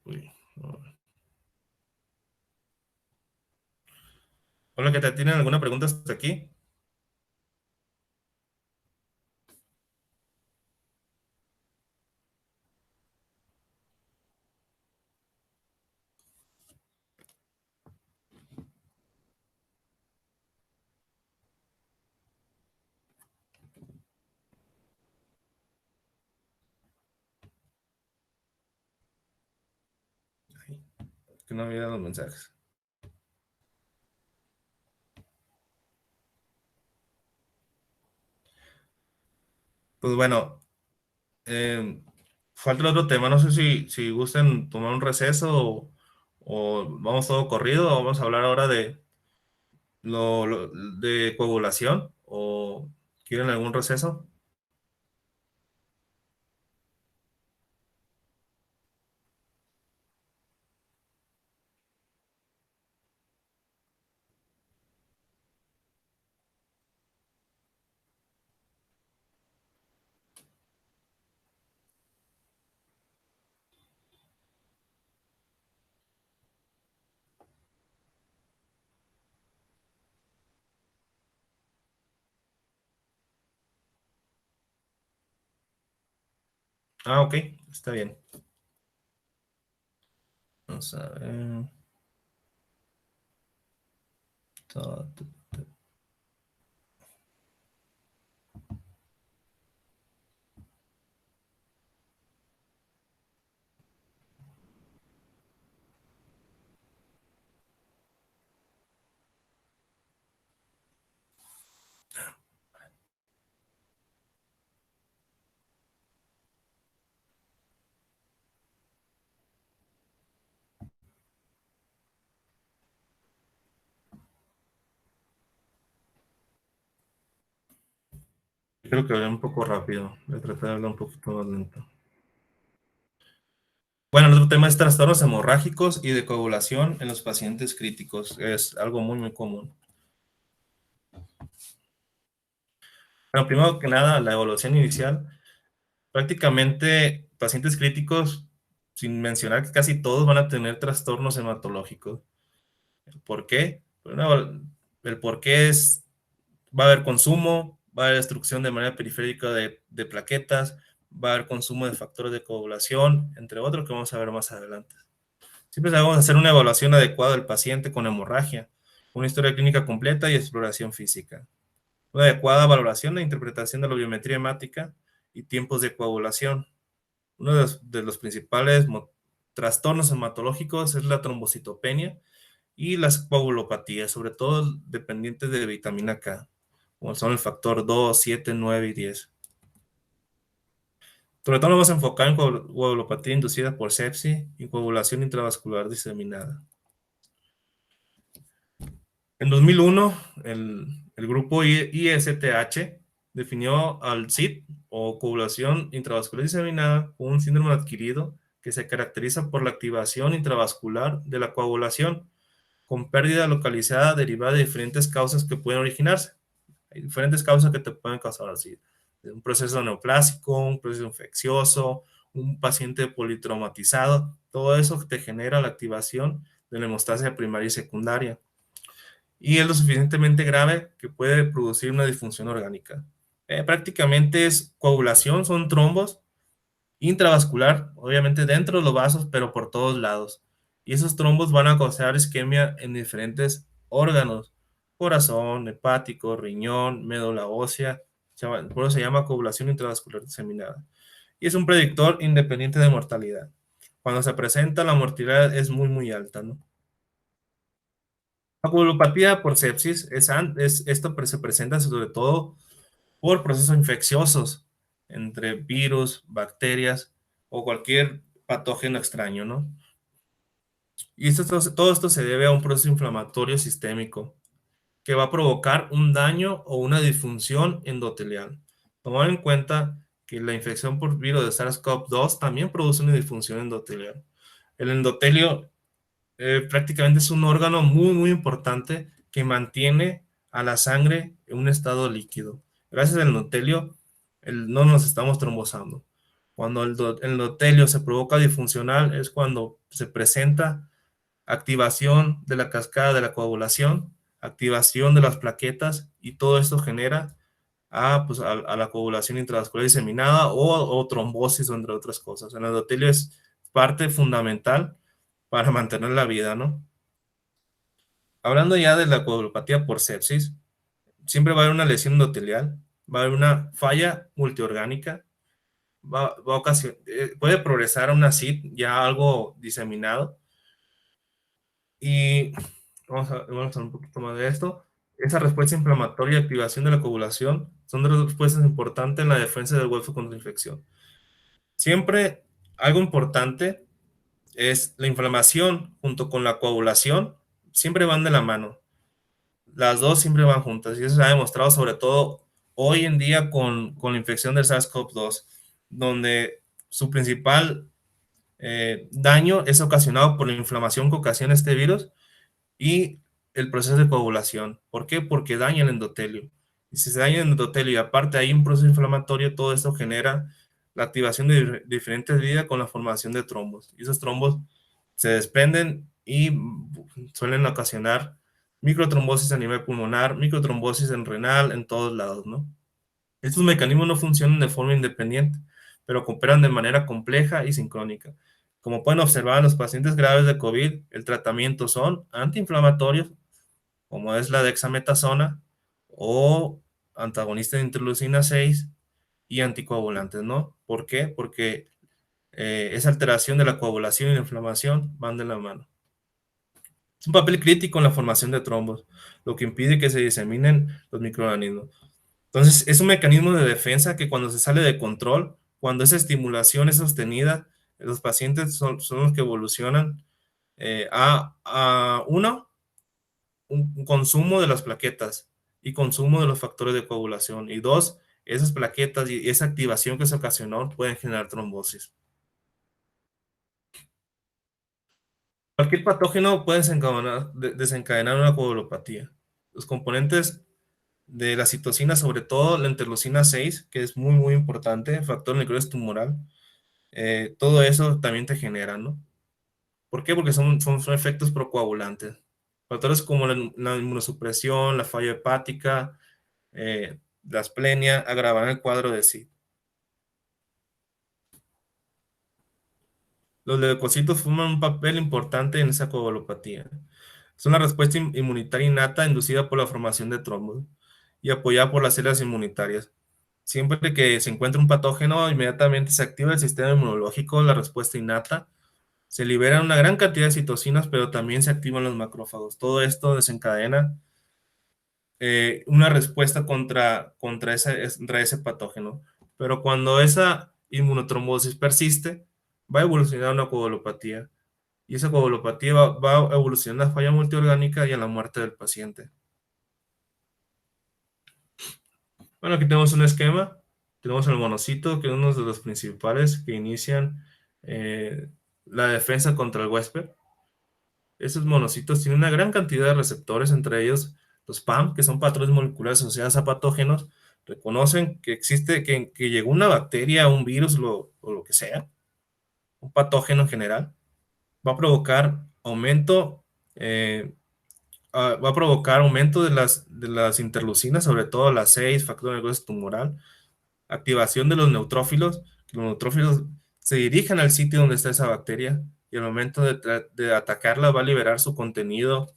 Uy, no. Hola, ¿qué tal? ¿Tienen alguna pregunta hasta aquí? Que no había dado mensajes. Pues bueno, falta el otro tema. No sé si gusten tomar un receso o vamos todo corrido, o vamos a hablar ahora de coagulación, o quieren algún receso. Ah, ok, está bien. Vamos a ver. Ta, ta. Creo que hablé un poco rápido. Voy a tratar de hablar un poquito más lento. Bueno, el otro tema es trastornos hemorrágicos y de coagulación en los pacientes críticos. Es algo muy, muy común. Bueno, primero que nada, la evaluación inicial. Prácticamente, pacientes críticos, sin mencionar que casi todos van a tener trastornos hematológicos. ¿Por qué? Bueno, el por qué es, va a haber consumo, va a haber destrucción de manera periférica de plaquetas, va a haber consumo de factores de coagulación, entre otros que vamos a ver más adelante. Siempre vamos a hacer una evaluación adecuada del paciente con hemorragia, una historia clínica completa y exploración física. Una adecuada valoración e interpretación de la biometría hemática y tiempos de coagulación. Uno de los principales trastornos hematológicos es la trombocitopenia y las coagulopatías, sobre todo dependientes de vitamina K, como son el factor 2, 7, 9 y 10. Sobre todo nos vamos a enfocar en coagulopatía inducida por sepsis y coagulación intravascular diseminada. En 2001, el grupo ISTH definió al CID o coagulación intravascular diseminada como un síndrome adquirido que se caracteriza por la activación intravascular de la coagulación con pérdida localizada derivada de diferentes causas que pueden originarse. Hay diferentes causas que te pueden causar así. Un proceso neoplásico, un proceso infeccioso, un paciente politraumatizado, todo eso te genera la activación de la hemostasia primaria y secundaria. Y es lo suficientemente grave que puede producir una disfunción orgánica. Prácticamente es coagulación, son trombos intravascular, obviamente dentro de los vasos, pero por todos lados. Y esos trombos van a causar isquemia en diferentes órganos, corazón, hepático, riñón, médula ósea, por eso se llama coagulación intravascular diseminada. Y es un predictor independiente de mortalidad. Cuando se presenta, la mortalidad es muy, muy alta, ¿no? La coagulopatía por sepsis, esto se presenta sobre todo por procesos infecciosos entre virus, bacterias o cualquier patógeno extraño, ¿no? Y todo esto se debe a un proceso inflamatorio sistémico que va a provocar un daño o una disfunción endotelial. Tomar en cuenta que la infección por virus de SARS-CoV-2 también produce una disfunción endotelial. El endotelio prácticamente es un órgano muy, muy importante que mantiene a la sangre en un estado líquido. Gracias al endotelio, no nos estamos trombosando. Cuando el endotelio se provoca disfuncional es cuando se presenta activación de la cascada de la coagulación, activación de las plaquetas y todo esto genera a la coagulación intravascular diseminada o trombosis, entre otras cosas. El endotelio es parte fundamental para mantener la vida, ¿no? Hablando ya de la coagulopatía por sepsis, siempre va a haber una lesión endotelial, va a haber una falla multiorgánica, puede progresar a una CID ya algo diseminado. Y vamos a hablar un poquito más de esto. Esa respuesta inflamatoria y activación de la coagulación son dos respuestas importantes en la defensa del hueso contra la infección. Siempre algo importante es la inflamación junto con la coagulación, siempre van de la mano. Las dos siempre van juntas y eso se ha demostrado sobre todo hoy en día con la infección del SARS-CoV-2, donde su principal daño es ocasionado por la inflamación que ocasiona este virus y el proceso de coagulación. ¿Por qué? Porque daña el endotelio. Y si se daña el endotelio y aparte hay un proceso inflamatorio, todo esto genera la activación de diferentes vías con la formación de trombos. Y esos trombos se desprenden y suelen ocasionar microtrombosis a nivel pulmonar, microtrombosis en renal, en todos lados, ¿no? Estos mecanismos no funcionan de forma independiente, pero que operan de manera compleja y sincrónica. Como pueden observar, en los pacientes graves de COVID, el tratamiento son antiinflamatorios, como es la dexametasona, o antagonista de interleucina 6 y anticoagulantes, ¿no? ¿Por qué? Porque esa alteración de la coagulación y la inflamación van de la mano. Es un papel crítico en la formación de trombos, lo que impide que se diseminen los microorganismos. Entonces, es un mecanismo de defensa que cuando se sale de control, cuando esa estimulación es sostenida, los pacientes son los que evolucionan uno, un consumo de las plaquetas y consumo de los factores de coagulación. Y dos, esas plaquetas y esa activación que se ocasionó pueden generar trombosis. Cualquier patógeno puede desencadenar una coagulopatía. Los componentes de la citocina, sobre todo la interleucina 6, que es muy, muy importante, factor necrosis tumoral, todo eso también te genera, ¿no? ¿Por qué? Porque son efectos procoagulantes. Factores como la inmunosupresión, la falla hepática, la asplenia, agravan el cuadro de SID. Los leucocitos forman un papel importante en esa coagulopatía. Es una respuesta inmunitaria innata inducida por la formación de trombos y apoyada por las células inmunitarias. Siempre que se encuentra un patógeno, inmediatamente se activa el sistema inmunológico, la respuesta innata. Se liberan una gran cantidad de citocinas, pero también se activan los macrófagos. Todo esto desencadena una respuesta contra ese patógeno. Pero cuando esa inmunotrombosis persiste, va a evolucionar una coagulopatía. Y esa coagulopatía va a evolucionar a falla multiorgánica y a la muerte del paciente. Bueno, aquí tenemos un esquema. Tenemos el monocito, que es uno de los principales que inician la defensa contra el huésped. Esos monocitos tienen una gran cantidad de receptores, entre ellos los PAM, que son patrones moleculares asociados a patógenos. Reconocen que existe, que llegó una bacteria, un virus o lo que sea, un patógeno en general, va a provocar aumento, de las interleucinas, sobre todo las 6, factor de necrosis tumoral, activación de los neutrófilos. Los neutrófilos se dirigen al sitio donde está esa bacteria y al momento de atacarla va a liberar su contenido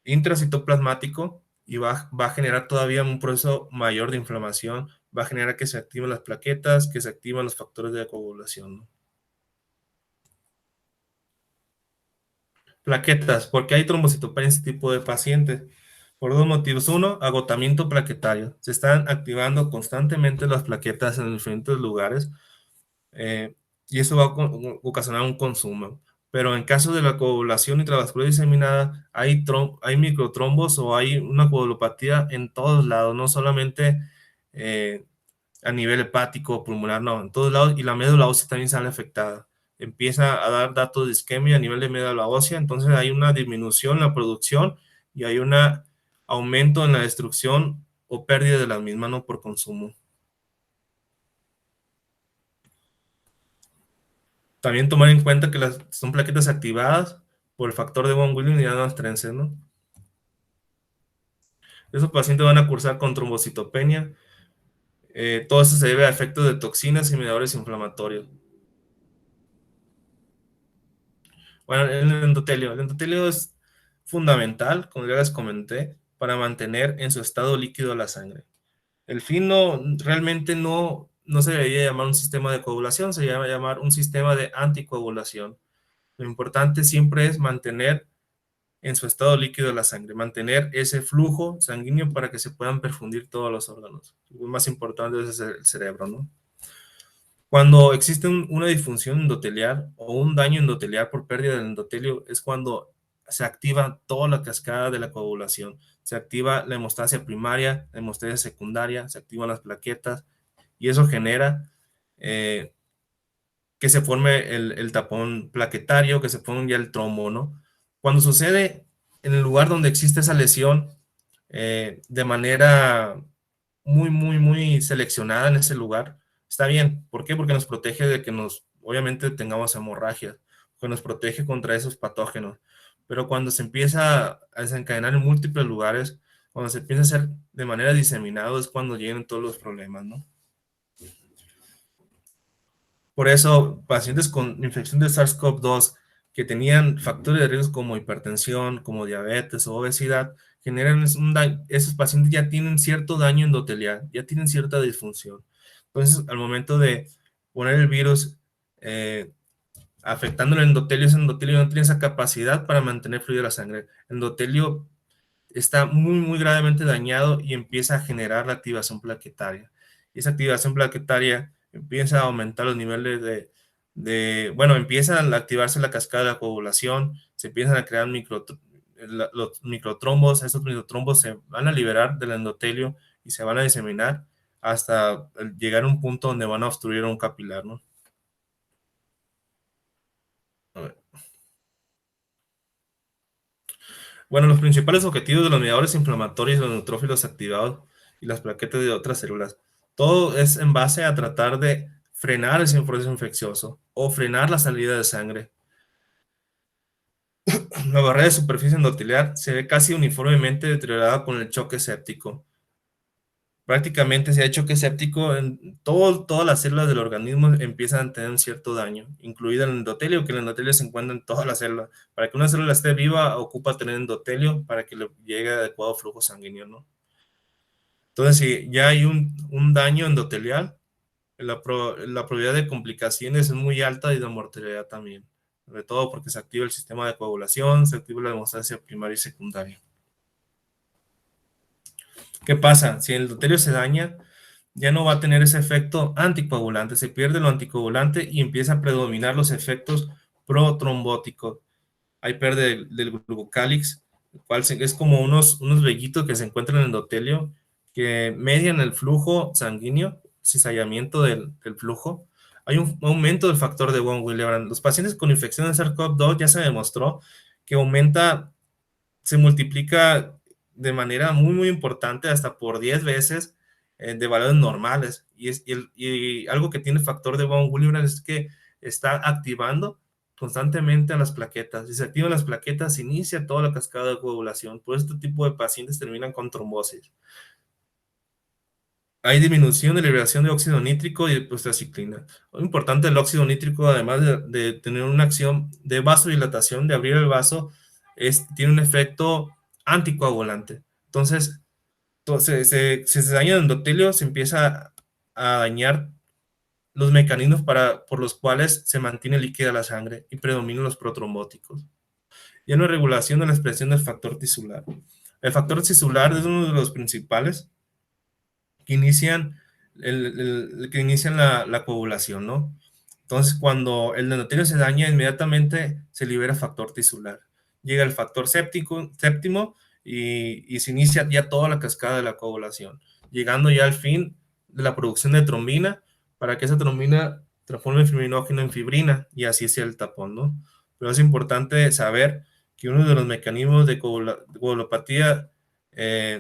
intracitoplasmático y va a generar todavía un proceso mayor de inflamación, va a generar que se activen las plaquetas, que se activen los factores de coagulación, ¿no? Plaquetas, ¿por qué hay trombocitopenia en este tipo de pacientes? Por dos motivos. Uno, agotamiento plaquetario. Se están activando constantemente las plaquetas en diferentes lugares eh, y eso va a ocasionar un consumo. Pero en caso de la coagulación intravascular diseminada, hay microtrombos o hay una coagulopatía en todos lados, no solamente eh, a nivel hepático o pulmonar, no, en todos lados, y la médula ósea también sale afectada. Empieza a dar datos de isquemia a nivel de médula ósea, entonces hay una disminución en la producción y hay un aumento en la destrucción o pérdida de la misma, no por consumo. También tomar en cuenta que son plaquetas activadas por el factor de von Willebrand y Adams Trenzer, ¿no? Esos pacientes van a cursar con trombocitopenia. Todo eso se debe a efectos de toxinas y mediadores inflamatorios. Bueno, el endotelio es fundamental, como ya les comenté, para mantener en su estado líquido la sangre. El fin realmente no se debería llamar un sistema de coagulación, se llama llamar un sistema de anticoagulación. Lo importante siempre es mantener en su estado líquido la sangre, mantener ese flujo sanguíneo para que se puedan perfundir todos los órganos. Lo más importante es el cerebro, ¿no? Cuando existe una disfunción endotelial o un daño endotelial por pérdida del endotelio, es cuando se activa toda la cascada de la coagulación. Se activa la hemostasia primaria, la hemostasia secundaria, se activan las plaquetas y eso genera que se forme el tapón plaquetario, que se forme ya el trombo, ¿no? Cuando sucede en el lugar donde existe esa lesión, de manera muy, muy, muy seleccionada en ese lugar, está bien. ¿Por qué? Porque nos protege de que obviamente tengamos hemorragias, que nos protege contra esos patógenos. Pero cuando se empieza a desencadenar en múltiples lugares, cuando se empieza a hacer de manera diseminada, es cuando llegan todos los problemas, ¿no? Por eso, pacientes con infección de SARS-CoV-2 que tenían factores de riesgo como hipertensión, como diabetes o obesidad, generan un daño. Esos pacientes ya tienen cierto daño endotelial, ya tienen cierta disfunción. Entonces, al momento de poner el virus afectando el endotelio, ese endotelio no tiene esa capacidad para mantener fluida la sangre. El endotelio está muy, muy gravemente dañado y empieza a generar la activación plaquetaria. Y esa activación plaquetaria empieza a aumentar los niveles bueno, empieza a activarse la cascada de la coagulación, se empiezan a crear los microtrombos, esos microtrombos se van a liberar del endotelio y se van a diseminar hasta llegar a un punto donde van a obstruir un capilar, ¿no? A ver. Bueno, los principales objetivos de los mediadores inflamatorios, los neutrófilos activados y las plaquetas de otras células, todo es en base a tratar de frenar ese proceso infeccioso o frenar la salida de sangre. La barrera de superficie endotelial se ve casi uniformemente deteriorada con el choque séptico. Prácticamente si hay choque séptico, todas las células del organismo empiezan a tener un cierto daño, incluido el endotelio, que el endotelio se encuentra en todas las células. Para que una célula esté viva, ocupa tener endotelio para que le llegue adecuado flujo sanguíneo, ¿no? Entonces, si ya hay un daño endotelial, la probabilidad de complicaciones es muy alta y de mortalidad también. Sobre todo porque se activa el sistema de coagulación, se activa la hemostasia primaria y secundaria. ¿Qué pasa? Si el endotelio se daña, ya no va a tener ese efecto anticoagulante, se pierde lo anticoagulante y empieza a predominar los efectos protrombóticos. Hay pérdida del glucocálix, el cual es como unos vellitos que se encuentran en el endotelio que median el flujo sanguíneo, cizallamiento del flujo. Hay un aumento del factor de von Willebrand. Los pacientes con infección de SARS-CoV-2 ya se demostró que aumenta, se multiplica de manera muy, muy importante, hasta por 10 veces de valores normales. Y algo que tiene factor de von Willebrand es que está activando constantemente a las plaquetas. Si se activan las plaquetas, se inicia toda la cascada de coagulación. Por este tipo de pacientes terminan con trombosis. Hay disminución de liberación de óxido nítrico y de prostacyclina. Lo importante el óxido nítrico, además de tener una acción de vasodilatación, de abrir el vaso, tiene un efecto anticoagulante. Entonces, se daña el endotelio, se empieza a dañar los mecanismos por los cuales se mantiene líquida la sangre y predominan los protrombóticos. Y una regulación de la expresión del factor tisular. El factor tisular es uno de los principales que inician, que inician la coagulación, ¿no? Entonces, cuando el endotelio se daña, inmediatamente se libera factor tisular. Llega el factor séptimo y se inicia ya toda la cascada de la coagulación, llegando ya al fin de la producción de trombina, para que esa trombina transforme el fibrinógeno en fibrina y así sea el tapón, ¿no? Pero es importante saber que uno de los mecanismos de coagulopatía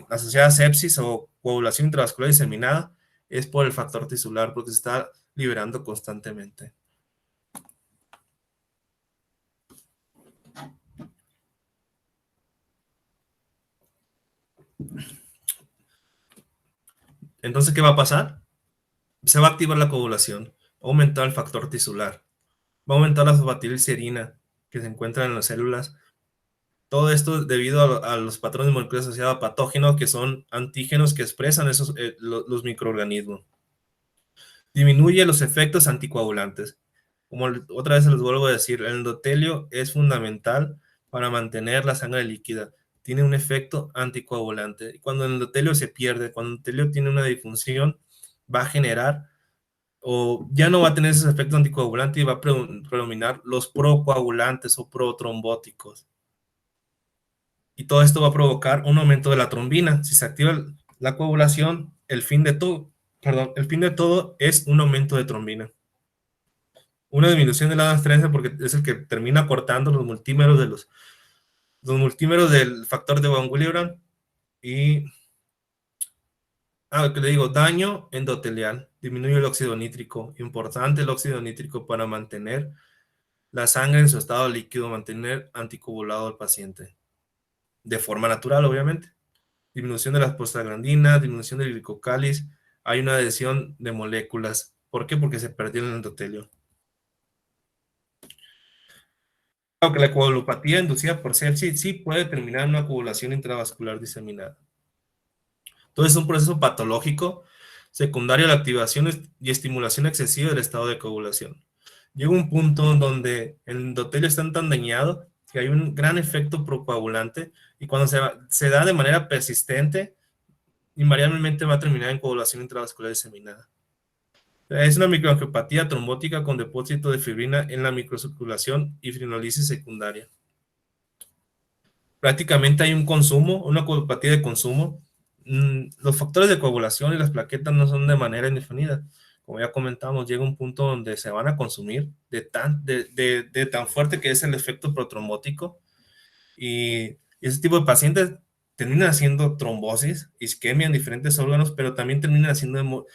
asociada a sepsis o coagulación intravascular diseminada es por el factor tisular, porque se está liberando constantemente. Entonces, ¿qué va a pasar? Se va a activar la coagulación, va a aumentar el factor tisular, va a aumentar la fosfatilicerina que se encuentra en las células. Todo esto debido a los patrones moleculares asociados a patógenos, que son antígenos que expresan los microorganismos. Disminuye los efectos anticoagulantes. Como otra vez se los vuelvo a decir, el endotelio es fundamental para mantener la sangre líquida. Tiene un efecto anticoagulante. Y cuando el endotelio se pierde, cuando el endotelio tiene una disfunción, va a generar o ya no va a tener esos efectos anticoagulantes y va a predominar los procoagulantes o protrombóticos. Y todo esto va a provocar un aumento de la trombina. Si se activa la coagulación, el fin de todo es un aumento de trombina. Una disminución de la transferencia, porque es el que termina cortando los multímeros del factor de von Willebrand. Y que le digo, daño endotelial, disminuye el óxido nítrico. Importante el óxido nítrico para mantener la sangre en su estado líquido, mantener anticoagulado al paciente. De forma natural, obviamente. Disminución de las prostaglandinas, disminución del glicocáliz, hay una adhesión de moléculas. ¿Por qué? Porque se perdió el endotelio. Aunque la coagulopatía inducida por sepsis sí puede terminar en una coagulación intravascular diseminada. Entonces es un proceso patológico secundario a la activación y estimulación excesiva del estado de coagulación. Llega un punto donde el endotelio está tan dañado que hay un gran efecto procoagulante y cuando se da de manera persistente, invariablemente va a terminar en coagulación intravascular diseminada. Es una microangiopatía trombótica con depósito de fibrina en la microcirculación y fibrinolisis secundaria. Prácticamente hay un consumo, una coagulopatía de consumo. Los factores de coagulación y las plaquetas no son de manera indefinida. Como ya comentamos, llega un punto donde se van a consumir de tan fuerte que es el efecto protrombótico y ese tipo de pacientes terminan haciendo trombosis, isquemia en diferentes órganos, pero también terminan haciendo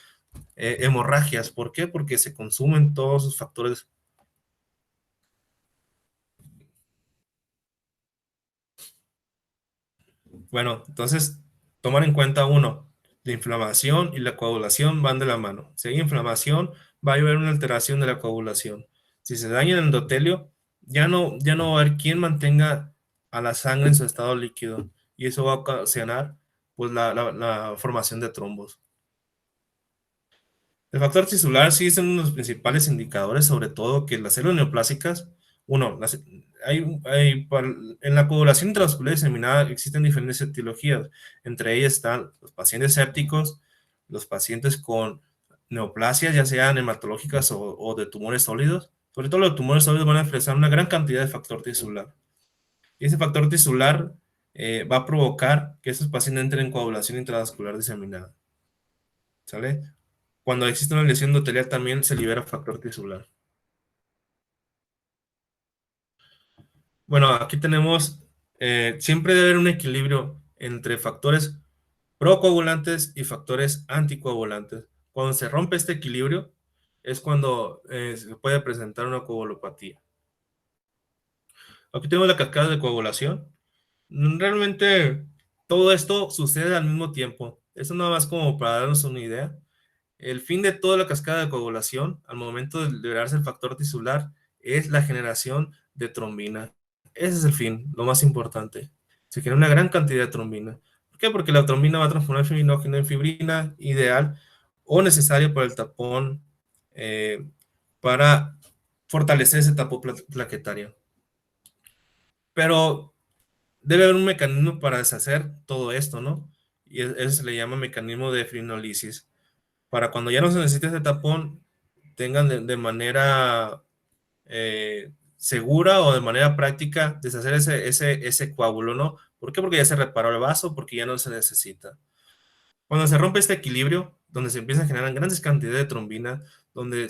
hemorragias. ¿Por qué? Porque se consumen todos sus factores. Bueno, entonces, tomar en cuenta uno, la inflamación y la coagulación van de la mano. Si hay inflamación, va a haber una alteración de la coagulación. Si se daña el endotelio, ya no va a haber quien mantenga a la sangre en su estado líquido y eso va a ocasionar pues, la formación de trombos. El factor tisular sí es uno de los principales indicadores, sobre todo que las células neoplásicas, uno, en la coagulación intravascular diseminada existen diferentes etiologías, entre ellas están los pacientes sépticos, los pacientes con neoplasias, ya sean hematológicas o de tumores sólidos, sobre todo los tumores sólidos van a expresar una gran cantidad de factor tisular, y ese factor tisular va a provocar que esos pacientes entren en coagulación intravascular diseminada, ¿sale? Cuando existe una lesión endotelial también se libera factor tisular. Bueno, aquí tenemos, siempre debe haber un equilibrio entre factores procoagulantes y factores anticoagulantes. Cuando se rompe este equilibrio es cuando se puede presentar una coagulopatía. Aquí tenemos la cascada de coagulación. Realmente todo esto sucede al mismo tiempo. Eso nada más como para darnos una idea. El fin de toda la cascada de coagulación, al momento de liberarse el factor tisular, es la generación de trombina. Ese es el fin, lo más importante. Se genera una gran cantidad de trombina. ¿Por qué? Porque la trombina va a transformar fibrinógeno en fibrina, ideal o necesaria para el tapón, eh, para fortalecer ese tapón plaquetario. Pero debe haber un mecanismo para deshacer todo esto, ¿no? Y eso se le llama mecanismo de fibrinolisis para cuando ya no se necesite ese tapón, tengan de manera segura o de manera práctica deshacer ese coágulo, ¿no? ¿Por qué? Porque ya se reparó el vaso, porque ya no se necesita. Cuando se rompe este equilibrio, donde se empiezan a generar grandes cantidades de trombina, donde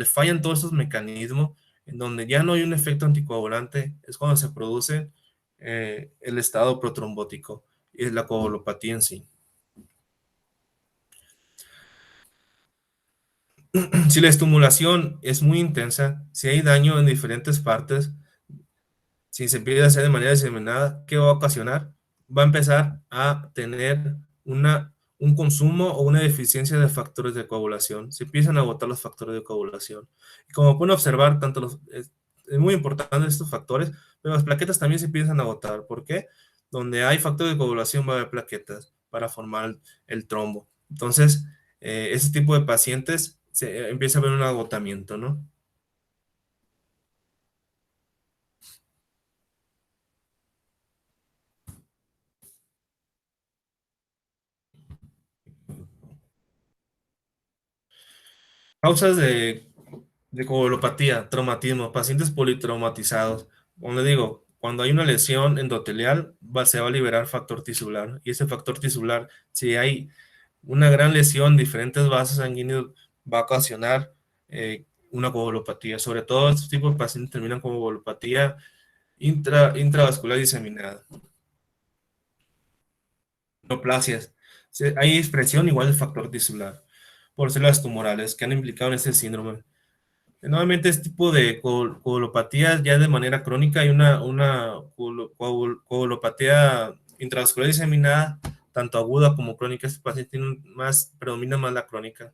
fallan todos esos mecanismos, en donde ya no hay un efecto anticoagulante, es cuando se produce el estado protrombótico y la coagulopatía en sí. Si la estimulación es muy intensa, si hay daño en diferentes partes, si se empieza a hacer de manera diseminada, ¿qué va a ocasionar? Va a empezar a tener un consumo o una deficiencia de factores de coagulación. Se empiezan a agotar los factores de coagulación. Y como pueden observar, es muy importante estos factores, pero las plaquetas también se empiezan a agotar. ¿Por qué? Donde hay factores de coagulación va a haber plaquetas para formar el trombo. Entonces, ese tipo de pacientes empieza a haber un agotamiento, ¿no? Causas de coagulopatía, traumatismo, pacientes politraumatizados. Como le digo, cuando hay una lesión endotelial, se va a liberar factor tisular. Y ese factor tisular, si hay una gran lesión, diferentes vasos sanguíneos, va a ocasionar una coagulopatía. Sobre todo, estos tipos de pacientes terminan con coagulopatía intravascular diseminada. Neoplasias. Hay expresión igual del factor tisular por células tumorales que han implicado en este síndrome. Normalmente este tipo de coagulopatías ya de manera crónica hay una coagulopatía intravascular diseminada, tanto aguda como crónica. Este paciente predomina más la crónica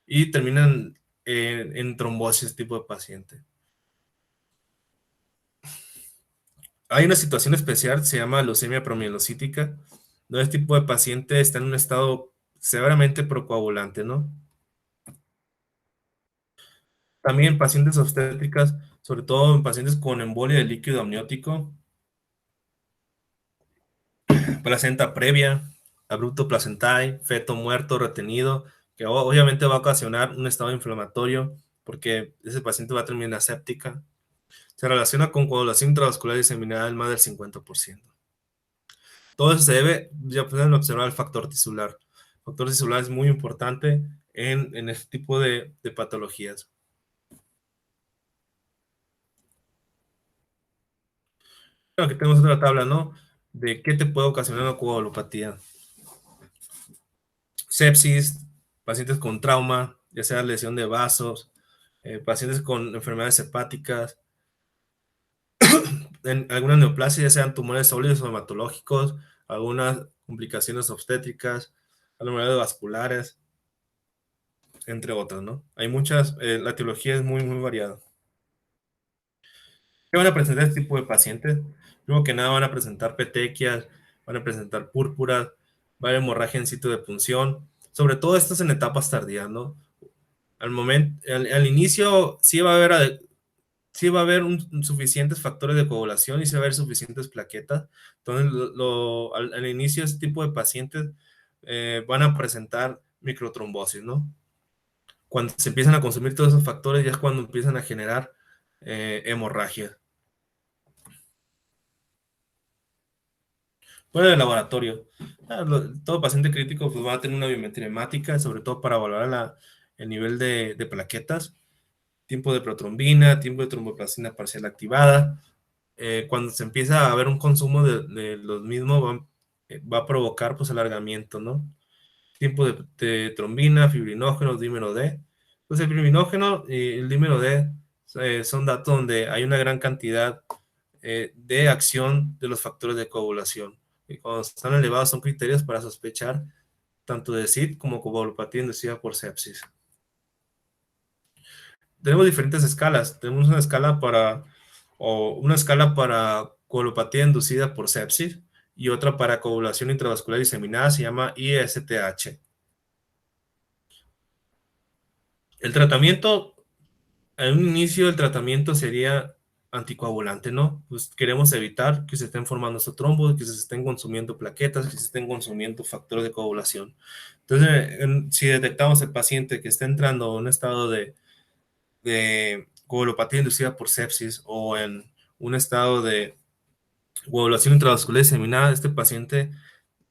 y terminan en trombosis este tipo de paciente. Hay una situación especial, se llama leucemia promielocítica, donde este tipo de paciente está en un estado severamente procoagulante, ¿no? También pacientes obstétricas, sobre todo en pacientes con embolia de líquido amniótico, placenta previa, abrupto placentae, feto muerto retenido, que obviamente va a ocasionar un estado inflamatorio porque ese paciente va a terminar séptica. Se relaciona con coagulación intravascular diseminada en más del 50%. Todo eso se debe, ya pueden observar, el factor tisular. El factor tisular es muy importante en este tipo de patologías. Aquí tenemos otra tabla, ¿no? De qué te puede ocasionar una coagulopatía. Sepsis, pacientes con trauma, ya sea lesión de vasos, pacientes con enfermedades hepáticas, en algunas neoplasias, ya sean tumores sólidos o hematológicos, algunas complicaciones obstétricas, anomalias vasculares, entre otras, ¿no? Hay muchas, la etiología es muy, muy variada. ¿Qué van a presentar este tipo de pacientes? Primero que nada van a presentar petequias, van a presentar púrpuras, va a haber hemorragia en sitio de punción, sobre todo estas en etapas tardías, ¿no? Al inicio sí va a haber suficientes factores de coagulación y sí va a haber suficientes plaquetas. Entonces, al inicio, este tipo de pacientes van a presentar microtrombosis, ¿no? Cuando se empiezan a consumir todos esos factores, ya es cuando empiezan a generar hemorragia. Bueno, el laboratorio. Todo paciente crítico pues, va a tener una biometría hemática, sobre todo para evaluar el nivel de plaquetas, tiempo de protrombina, tiempo de tromboplastina parcial activada. Cuando se empieza a ver un consumo de los mismos, va a provocar pues alargamiento, ¿no? Tiempo de trombina, fibrinógeno, dímero D. Pues el fibrinógeno y el dímero D son datos donde hay una gran cantidad de acción de los factores de coagulación. Y cuando están elevados son criterios para sospechar tanto de SID como coagulopatía inducida por sepsis. Tenemos diferentes escalas. Tenemos una escala para coagulopatía inducida por sepsis y otra para coagulación intravascular diseminada, se llama ISTH. El tratamiento, en un inicio el tratamiento sería anticoagulante, ¿no? Pues queremos evitar que se estén formando estos trombos, que se estén consumiendo plaquetas, que se estén consumiendo factores de coagulación. Entonces, si detectamos el paciente que está entrando en un estado de coagulopatía inducida por sepsis o en un estado de coagulación intravascular diseminada, este paciente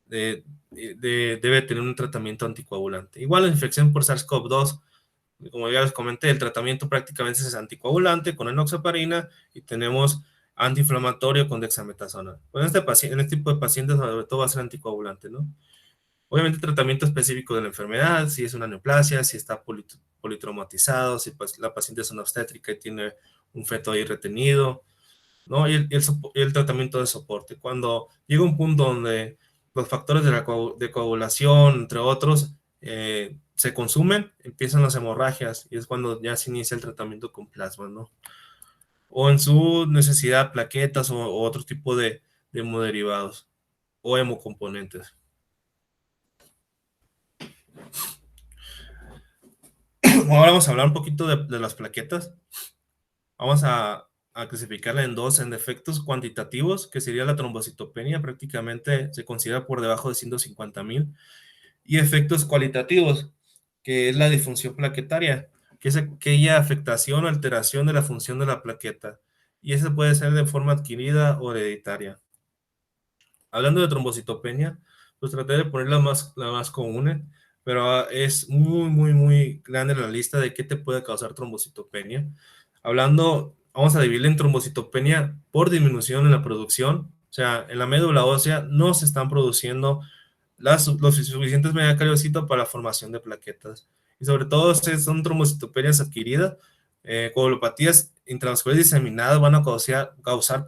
debe tener un tratamiento anticoagulante. Igual la infección por SARS-CoV-2, como ya les comenté, el tratamiento prácticamente es anticoagulante con enoxaparina y tenemos antiinflamatorio con dexametasona. Pues en este tipo de pacientes sobre todo va a ser anticoagulante, ¿no? Obviamente el tratamiento específico de la enfermedad, si es una neoplasia, si está politraumatizado, si la paciente es una obstétrica y tiene un feto ahí retenido, ¿no? Y el tratamiento de soporte. Cuando llega un punto donde los factores de coagulación, entre otros, se consumen, empiezan las hemorragias y es cuando ya se inicia el tratamiento con plasma, ¿no? O en su necesidad, plaquetas o otro tipo de hemoderivados o hemocomponentes. Ahora vamos a hablar un poquito de las plaquetas. Vamos a clasificarla en dos, en defectos cuantitativos, que sería la trombocitopenia, prácticamente se considera por debajo de 150,000, y efectos cualitativos, que es la disfunción plaquetaria, que es aquella afectación o alteración de la función de la plaqueta, y esa puede ser de forma adquirida o hereditaria. Hablando de trombocitopenia, pues traté de poner la más común, pero es muy, muy, muy grande la lista de qué te puede causar trombocitopenia. Vamos a dividir en trombocitopenia por disminución en la producción, o sea, en la médula ósea no se están produciendo los suficientes megacariocitos para la formación de plaquetas. Y sobre todo son trombocitopenias adquiridas, coagulopatías intravasculares diseminadas van a causar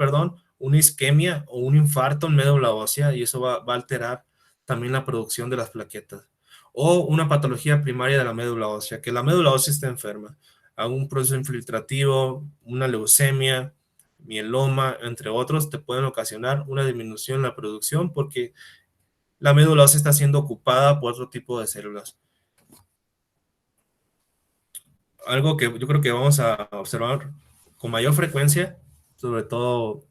una isquemia o un infarto en médula ósea y eso va a alterar también la producción de las plaquetas. O una patología primaria de la médula ósea, que la médula ósea está enferma, algún proceso infiltrativo, una leucemia, mieloma, entre otros, te pueden ocasionar una disminución en la producción porque la médula ósea está siendo ocupada por otro tipo de células. Algo que yo creo que vamos a observar con mayor frecuencia, sobre todo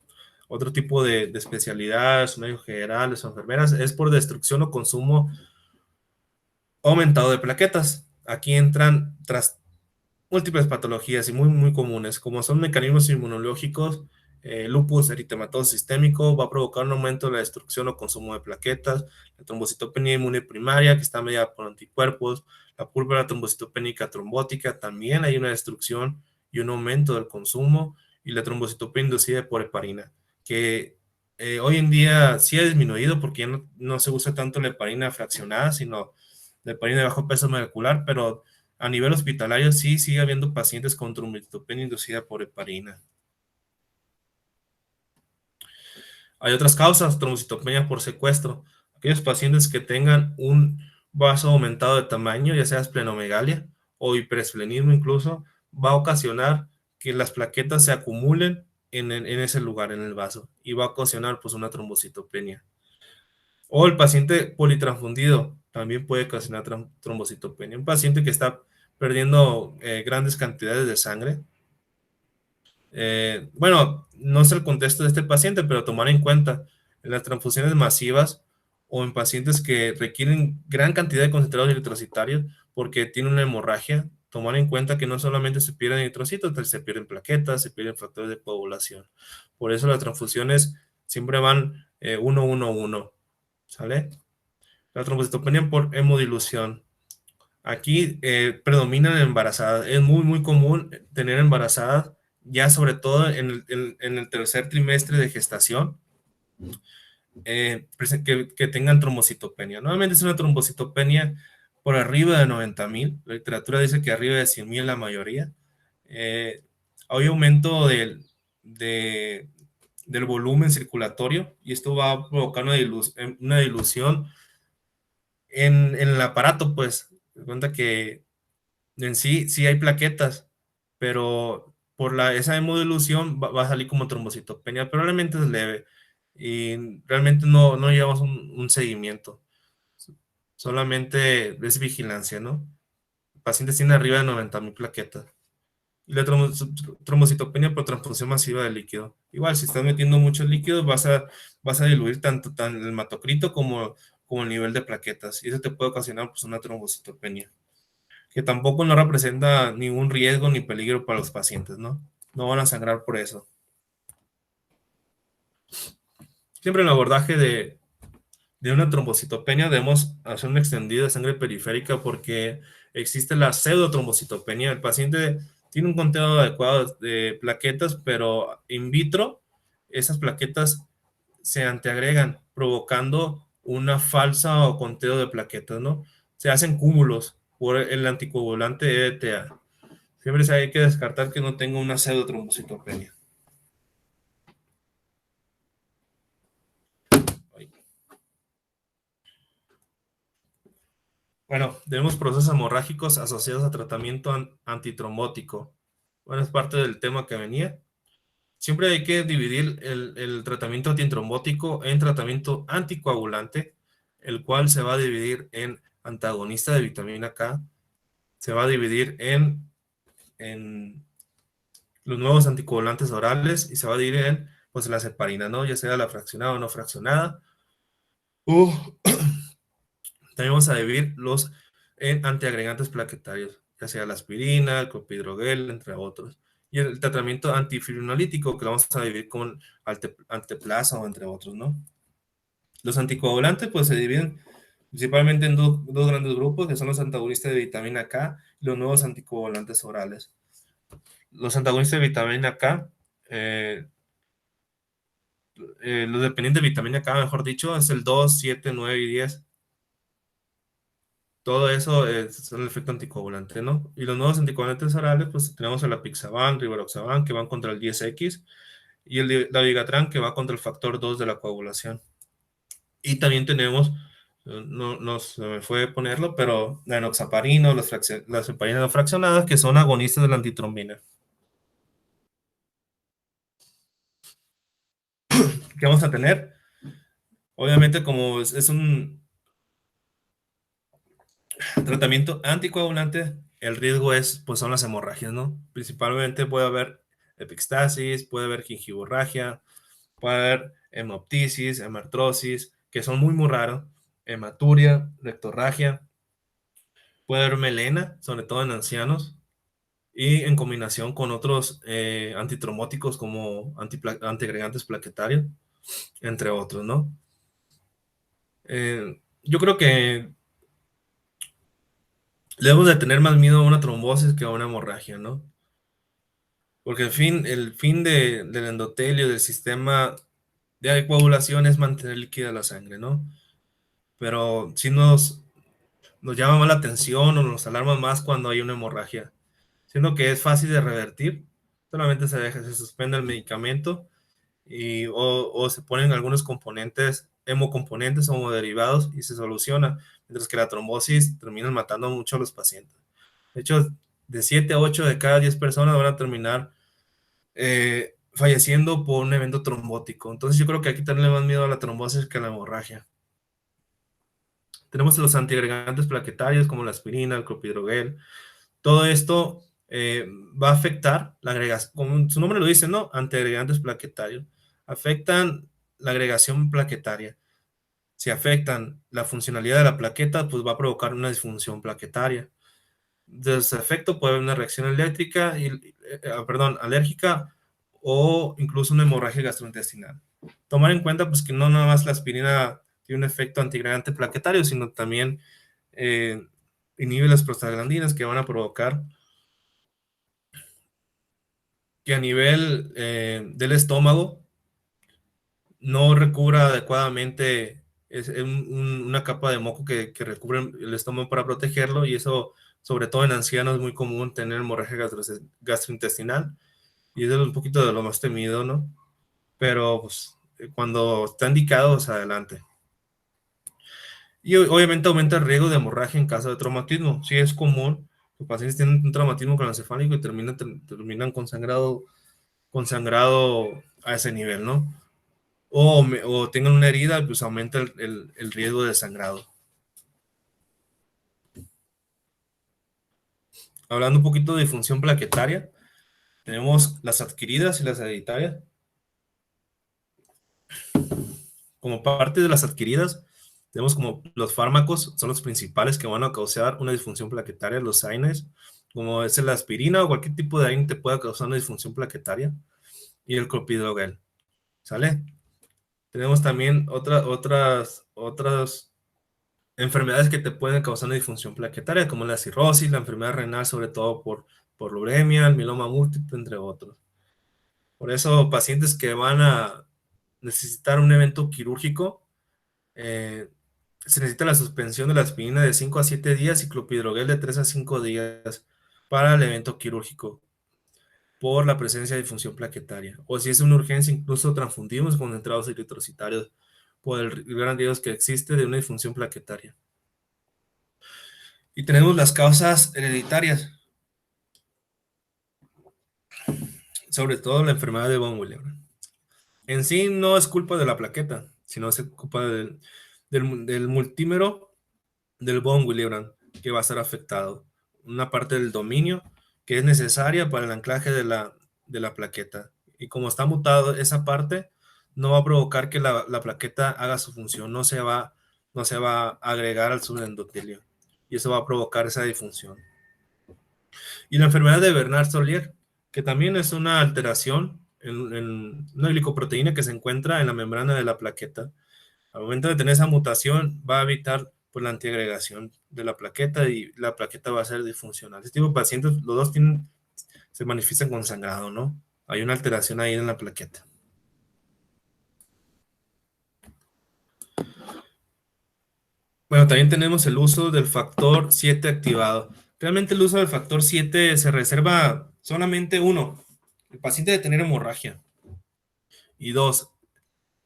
otro tipo de especialidades, médicos generales o enfermeras, es por destrucción o consumo aumentado de plaquetas. Aquí entran tras múltiples patologías y muy comunes, como son mecanismos inmunológicos, lupus eritematoso sistémico, va a provocar un aumento de la destrucción o consumo de plaquetas, la trombocitopenia inmune primaria, que está mediada por anticuerpos, la púrpura trombocitopénica trombótica, también hay una destrucción y un aumento del consumo, y la trombocitopenia inducida por heparina, que hoy en día sí ha disminuido porque ya no se usa tanto la heparina fraccionada, sino la heparina de bajo peso molecular, pero a nivel hospitalario sí sigue habiendo pacientes con trombocitopenia inducida por heparina. Hay otras causas, trombocitopenia por secuestro. Aquellos pacientes que tengan un vaso aumentado de tamaño, ya sea esplenomegalia o hiperesplenismo incluso, va a ocasionar que las plaquetas se acumulen en ese lugar, en el vaso, y va a ocasionar pues una trombocitopenia. O el paciente politransfundido también puede ocasionar trombocitopenia. Un paciente que está perdiendo grandes cantidades de sangre. Bueno, no es el contexto de este paciente, pero tomar en cuenta en las transfusiones masivas o en pacientes que requieren gran cantidad de concentrados eritrocitarios porque tienen una hemorragia, tomar en cuenta que no solamente se pierden eritrocitos, se pierden plaquetas, se pierden factores de coagulación. Por eso las transfusiones siempre van 1-1-1, ¿sale? La trombocitopenia por hemodilución. Aquí predominan embarazadas. Es muy común tener embarazadas, ya sobre todo en el tercer trimestre de gestación, que tengan trombocitopenia. Normalmente es una trombocitopenia por arriba de 90,000. La literatura dice que arriba de 100,000 la mayoría. Hay aumento del volumen circulatorio y esto va a provocar una dilución en el aparato, pues. Se cuenta que en sí hay plaquetas, pero por esa hemodilución va a salir como trombocitopenia, pero realmente es leve y realmente no llevamos un seguimiento, solamente es vigilancia, ¿no? Pacientes tienen arriba de 90,000 plaquetas. Y la trombocitopenia por transfusión masiva de líquido. Igual, si estás metiendo mucho líquido, vas a diluir tanto el hematocrito como el nivel de plaquetas, y eso te puede ocasionar pues, una trombocitopenia, que tampoco no representa ningún riesgo ni peligro para los pacientes, ¿no? No van a sangrar por eso. Siempre en el abordaje de una trombocitopenia debemos hacer un extendido de sangre periférica porque existe la pseudotrombocitopenia. El paciente tiene un conteo adecuado de plaquetas, pero in vitro esas plaquetas se antiagregan, provocando una falsa o conteo de plaquetas, ¿no? Se hacen cúmulos por el anticoagulante EDTA. Siempre hay que descartar que no tenga una pseudotrombocitopenia. Bueno, tenemos procesos hemorrágicos asociados a tratamiento antitrombótico. Bueno, es parte del tema que venía. Siempre hay que dividir el tratamiento antitrombótico en tratamiento anticoagulante, el cual se va a dividir en antagonista de vitamina K, se va a dividir en los nuevos anticoagulantes orales y se va a dividir en pues, la heparina, ¿no? Ya sea la fraccionada o no fraccionada. También vamos a dividir los en antiagregantes plaquetarios, ya sea la aspirina, el clopidogrel, entre otros. Y el tratamiento antifibrinolítico, que lo vamos a dividir con alteplasa o entre otros, ¿no? Los anticoagulantes, pues, se dividen principalmente en dos grandes grupos, que son los antagonistas de vitamina K y los nuevos anticoagulantes orales. Los antagonistas de vitamina K, los dependientes de vitamina K, mejor dicho, es el 2, 7, 9 y 10. Todo eso es el efecto anticoagulante, ¿no? Y los nuevos anticoagulantes orales, pues tenemos el apixaban, rivaroxaban, que van contra el 10X, y el dabigatran, que va contra el factor 2 de la coagulación. Y también tenemos, no se me fue ponerlo, pero la enoxaparina, las heparinas no fraccionadas, que son agonistas de la antitrombina. que vamos a tener. Obviamente, como es un tratamiento anticoagulante, el riesgo pues son las hemorragias, ¿no? Principalmente puede haber epistaxis, puede haber gingivorragia, puede haber hemoptisis, hemartrosis, que son muy raros, hematuria, rectorragia, puede haber melena, sobre todo en ancianos, y en combinación con otros antitrombóticos como antiagregantes plaquetarios, entre otros, ¿no? Yo creo que debemos de tener más miedo a una trombosis que a una hemorragia, ¿no? Porque el fin del endotelio, del sistema de coagulación es mantener líquida la sangre, ¿no? Pero sí nos llama más la atención o nos alarma más cuando hay una hemorragia, siendo que es fácil de revertir, solamente se suspende el medicamento o se ponen algunos componentes, hemocomponentes o hemoderivados y se soluciona, mientras que la trombosis termina matando mucho a los pacientes. De hecho, de 7 a 8 de cada 10 personas van a terminar falleciendo por un evento trombótico. Entonces yo creo que aquí tenerle más miedo a la trombosis que a la hemorragia. Tenemos los antiagregantes plaquetarios como la aspirina, el clopidogrel. Todo esto va a afectar la agregación, como su nombre lo dice, ¿no? Antiagregantes plaquetarios. Afectan la agregación plaquetaria. Si afectan la funcionalidad de la plaqueta, pues va a provocar una disfunción plaquetaria. De su efecto puede haber una reacción eléctrica, alérgica o incluso una hemorragia gastrointestinal. Tomar en cuenta pues que no nada más la aspirina tiene un efecto antiagregante plaquetario, sino también inhibe las prostaglandinas que van a provocar que a nivel del estómago no recubra adecuadamente una capa de moco que recubre el estómago para protegerlo, y eso, sobre todo en ancianos, es muy común tener hemorragia gastrointestinal, y es un poquito de lo más temido, ¿no? Pero pues, cuando está indicado, pues adelante. Y obviamente aumenta el riesgo de hemorragia en caso de traumatismo. Sí, es común, los pacientes tienen un traumatismo craneoencefálico y terminan con sangrado a ese nivel, ¿no? O tengan una herida, pues aumenta el riesgo de sangrado. Hablando un poquito de disfunción plaquetaria, tenemos las adquiridas y las hereditarias. Como parte de las adquiridas, tenemos como los fármacos, son los principales que van a causar una disfunción plaquetaria, los AINES, como es la aspirina o cualquier tipo de AINE te puede causar una disfunción plaquetaria, y el clopidogrel, ¿sale? Tenemos también otras enfermedades que te pueden causar una disfunción plaquetaria, como la cirrosis, la enfermedad renal, sobre todo por uremia, el mieloma múltiple, entre otros. Por eso, pacientes que van a necesitar un evento quirúrgico, se necesita la suspensión de la aspirina de 5 a 7 días y clopidogrel de 3 a 5 días para el evento quirúrgico por la presencia de disfunción plaquetaria. O si es una urgencia, incluso transfundimos concentrados eritrocitarios por el gran riesgo que existe de una disfunción plaquetaria. Y tenemos las causas hereditarias, sobre todo la enfermedad de von Willebrand. En sí no es culpa de la plaqueta, sino es culpa del multímero del von Willebrand que va a estar afectado. Una parte del dominio que es necesaria para el anclaje de la plaqueta. Y como está mutado esa parte, no va a provocar que la plaqueta haga su función, no se va a agregar al subendotelio. Y eso va a provocar esa disfunción. Y la enfermedad de Bernard-Solier, que también es una alteración en una glicoproteína que se encuentra en la membrana de la plaqueta. Al momento de tener esa mutación, va a evitar pues, la antiagregación de la plaqueta y la plaqueta va a ser disfuncional. Este tipo de pacientes, los dos se manifiestan con sangrado, ¿no? Hay una alteración ahí en la plaqueta. Bueno, también tenemos el uso del factor 7 activado. Realmente el uso del factor 7 se reserva solamente uno, el paciente de tener hemorragia. Y dos,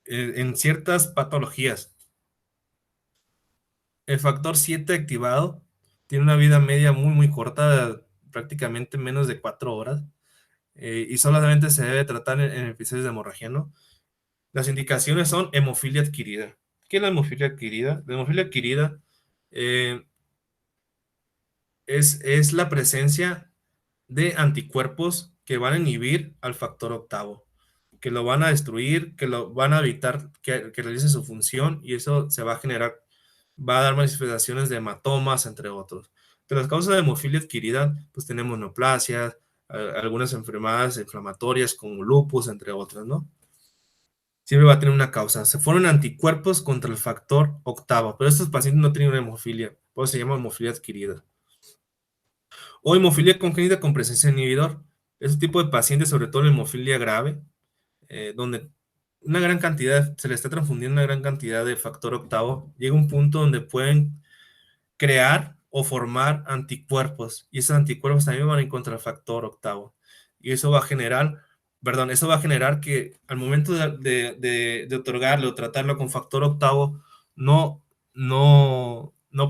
en ciertas patologías. El factor 7 activado tiene una vida media muy corta, prácticamente menos de 4 horas, y solamente se debe tratar en episodios de hemorragia, ¿no? Las indicaciones son hemofilia adquirida. ¿Qué es la hemofilia adquirida? La hemofilia adquirida es la presencia de anticuerpos que van a inhibir al factor octavo, que lo van a destruir, que lo van a evitar que realice su función, y eso se va a generar, va a dar manifestaciones de hematomas, entre otros. De las causas de hemofilia adquirida, pues tenemos neoplasias, algunas enfermedades inflamatorias como lupus, entre otras, ¿no? Siempre va a tener una causa. Se forman anticuerpos contra el factor octavo, pero estos pacientes no tienen una hemofilia, por eso se llama hemofilia adquirida. O hemofilia congénita con presencia de inhibidor. Ese tipo de pacientes, sobre todo la hemofilia grave, donde una gran cantidad, se le está transfundiendo una gran cantidad de factor octavo, llega un punto donde pueden crear o formar anticuerpos, y esos anticuerpos también van en contra del factor octavo. Y eso va a generar, perdón, eso va a generar que al momento de otorgarle o tratarlo con factor octavo, no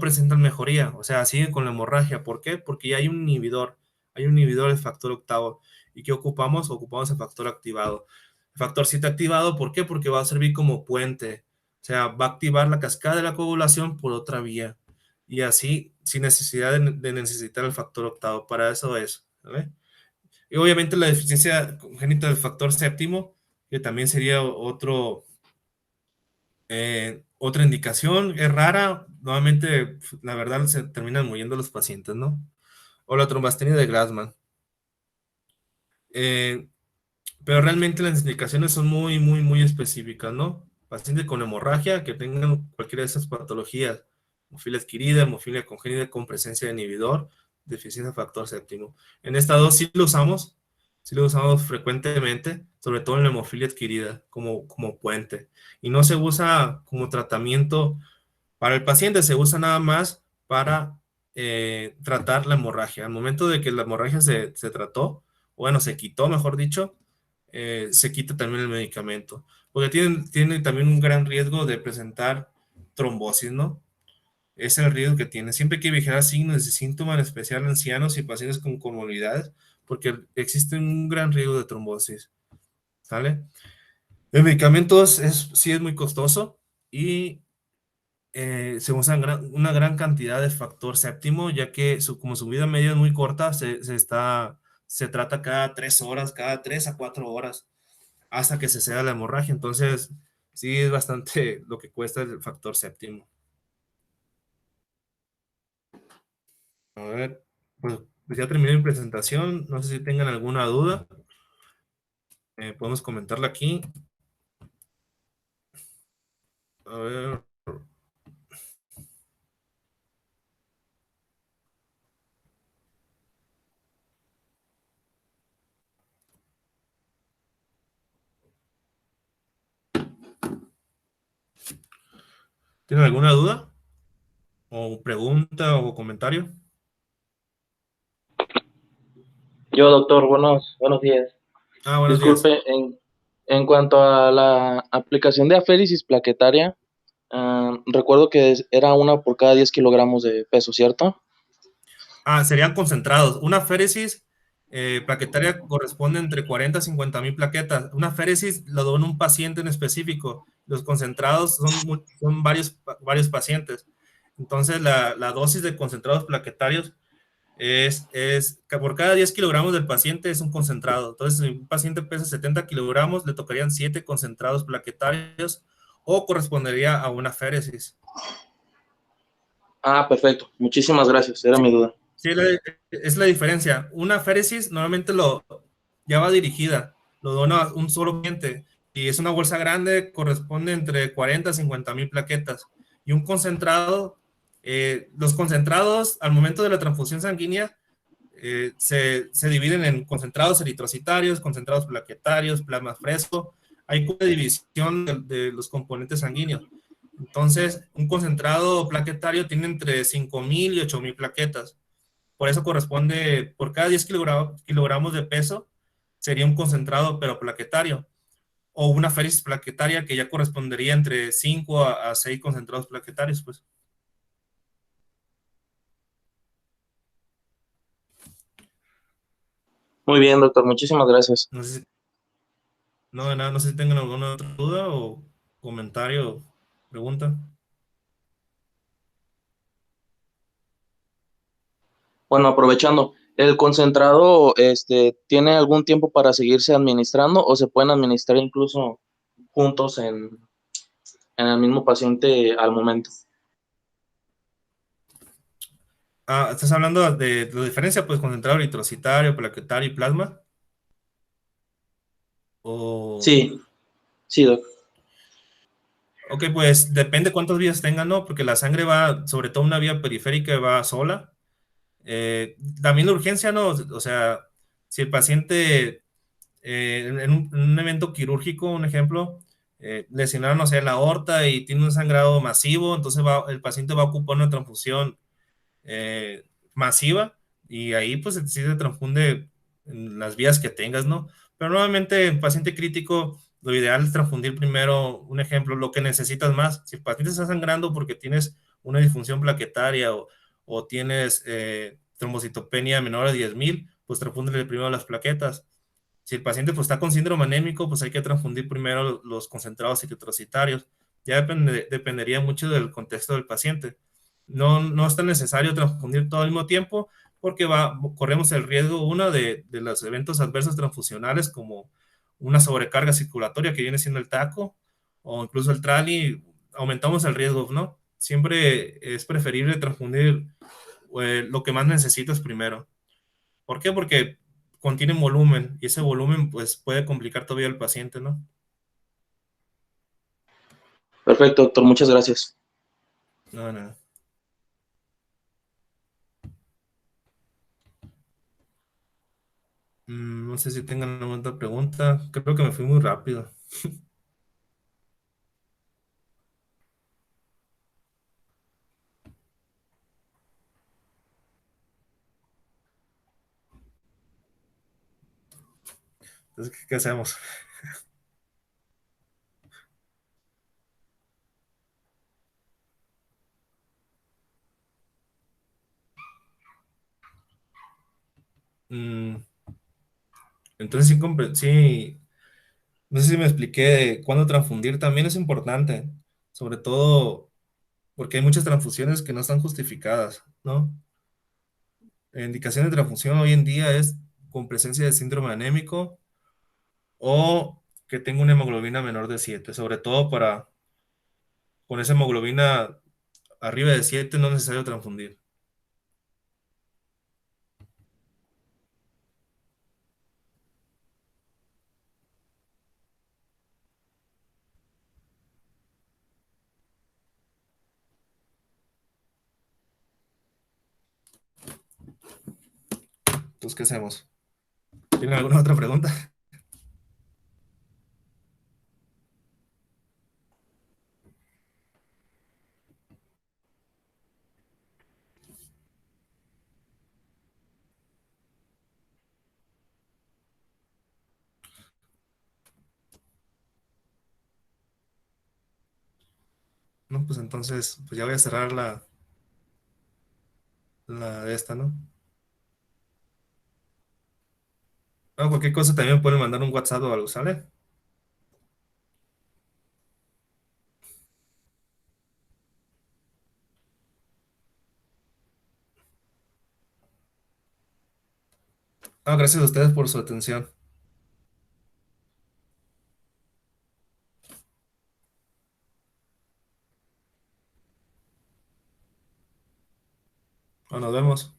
presentan mejoría, o sea, sigue con la hemorragia. ¿Por qué? Porque ya hay un inhibidor del factor octavo. ¿Y qué ocupamos? Ocupamos el factor activado. El factor 7 activado, ¿por qué? Porque va a servir como puente, o sea, va a activar la cascada de la coagulación por otra vía, y así sin necesidad de necesitar el factor octavo. Para eso es, ¿vale? Y obviamente la deficiencia congénita del factor séptimo, que también sería otra indicación, es rara. Nuevamente, la verdad, se terminan muriendo los pacientes, ¿no? O la trombastenia de Glassman. Pero realmente las indicaciones son muy, muy, muy específicas, ¿no? Pacientes con hemorragia que tengan cualquiera de esas patologías: hemofilia adquirida, hemofilia congénita con presencia de inhibidor, deficiencia de factor séptimo. En esta dos sí lo usamos frecuentemente, sobre todo en la hemofilia adquirida, como puente. Y no se usa como tratamiento para el paciente, se usa nada más para tratar la hemorragia. Al momento de que la hemorragia se trató, bueno, se quitó, mejor dicho, se quita también el medicamento, porque tiene también un gran riesgo de presentar trombosis, ¿no? Es el riesgo que tiene. Siempre hay que vigilar signos y síntomas, en especial en ancianos y pacientes con comorbilidades, porque existe un gran riesgo de trombosis, ¿sale? El medicamento sí es muy costoso, y se usa una gran cantidad de factor séptimo, ya que como su vida media es muy corta, se trata cada 3 horas, cada 3 a 4 horas, hasta que se ceda la hemorragia. Entonces, sí es bastante lo que cuesta el factor séptimo. A ver, pues ya terminé mi presentación. No sé si tengan alguna duda. Podemos comentarla aquí. A ver. ¿Tienen alguna duda? ¿O pregunta o comentario? Yo, doctor, buenos días. Buenos días. Disculpe, en cuanto a la aplicación de aféresis plaquetaria, recuerdo que era una por cada 10 kilogramos de peso, ¿cierto? Serían concentrados. Una féresis plaquetaria corresponde entre 40 a 50 mil plaquetas. Una féresis lo dona un paciente en específico. Los concentrados son varios pacientes. Entonces, la dosis de concentrados plaquetarios es que por cada 10 kilogramos del paciente es un concentrado. Entonces, si un paciente pesa 70 kilogramos, le tocarían 7 concentrados plaquetarios, o correspondería a una féresis. Perfecto. Muchísimas gracias. Era mi duda. Sí, es la diferencia. Una féresis normalmente ya va dirigida, lo dona un solo paciente, y es una bolsa grande, corresponde entre 40 a 50 mil plaquetas. Y un concentrado, los concentrados al momento de la transfusión sanguínea se dividen en concentrados eritrocitarios, concentrados plaquetarios, plasma fresco. Hay una división de los componentes sanguíneos. Entonces, un concentrado plaquetario tiene entre 5,000 y 8,000 plaquetas. Por eso corresponde, por cada 10 kilogramos de peso, sería un concentrado pero plaquetario, o una féresis plaquetaria, que ya correspondería entre 5 a 6 concentrados plaquetarios, pues. Muy bien, doctor. Muchísimas gracias. No sé si, No, de nada, no sé si tengan alguna otra duda o comentario o pregunta. Bueno, aprovechando, ¿el concentrado tiene algún tiempo para seguirse administrando o se pueden administrar incluso juntos en el mismo paciente al momento? ¿Estás hablando de la diferencia, pues, concentrado eritrocitario, plaquetario y plasma? O... Sí, sí, doc. Ok, pues depende cuántas vías tengan, ¿no? Porque la sangre va, sobre todo una vía periférica, va sola. También la urgencia, ¿no? O sea, si el paciente en un evento quirúrgico, un ejemplo, lesionaron, no sé, la aorta y tiene un sangrado masivo, entonces el paciente va a ocupar una transfusión masiva y ahí pues sí se transfunde en las vías que tengas, ¿no? Pero nuevamente en paciente crítico lo ideal es transfundir primero, un ejemplo, lo que necesitas más. Si el paciente está sangrando porque tienes una disfunción plaquetaria o tienes trombocitopenia menor a 10,000, pues transfúndele primero las plaquetas. Si el paciente pues, está con síndrome anémico, pues hay que transfundir primero los concentrados eritrocitarios. Ya dependería mucho del contexto del paciente. No es tan necesario transfundir todo al mismo tiempo porque corremos el riesgo, uno, de los eventos adversos transfusionales como una sobrecarga circulatoria que viene siendo el taco o incluso el trali, aumentamos el riesgo, ¿no? Siempre es preferible transfundir lo que más necesitas primero. ¿Por qué? Porque contienen volumen y ese volumen pues puede complicar todavía al paciente, ¿no? Perfecto, doctor, muchas gracias. No, no. No sé si tengan alguna otra pregunta. Creo que me fui muy rápido. Entonces, ¿qué hacemos? Mm, entonces, sí, no sé si me expliqué de cuándo transfundir. También es importante, sobre todo porque hay muchas transfusiones que no están justificadas, ¿no? La indicación de transfusión hoy en día es con presencia de síndrome anémico o que tenga una hemoglobina menor de 7, sobre todo con esa hemoglobina arriba de 7 no es necesario transfundir. Entonces, ¿qué hacemos? ¿Tienen alguna otra pregunta? No, pues entonces, pues ya voy a cerrar la de esta, ¿no? Ah, cualquier cosa también pueden mandar un WhatsApp o algo, ¿sale? Ah, gracias a ustedes por su atención. Ah, nos vemos.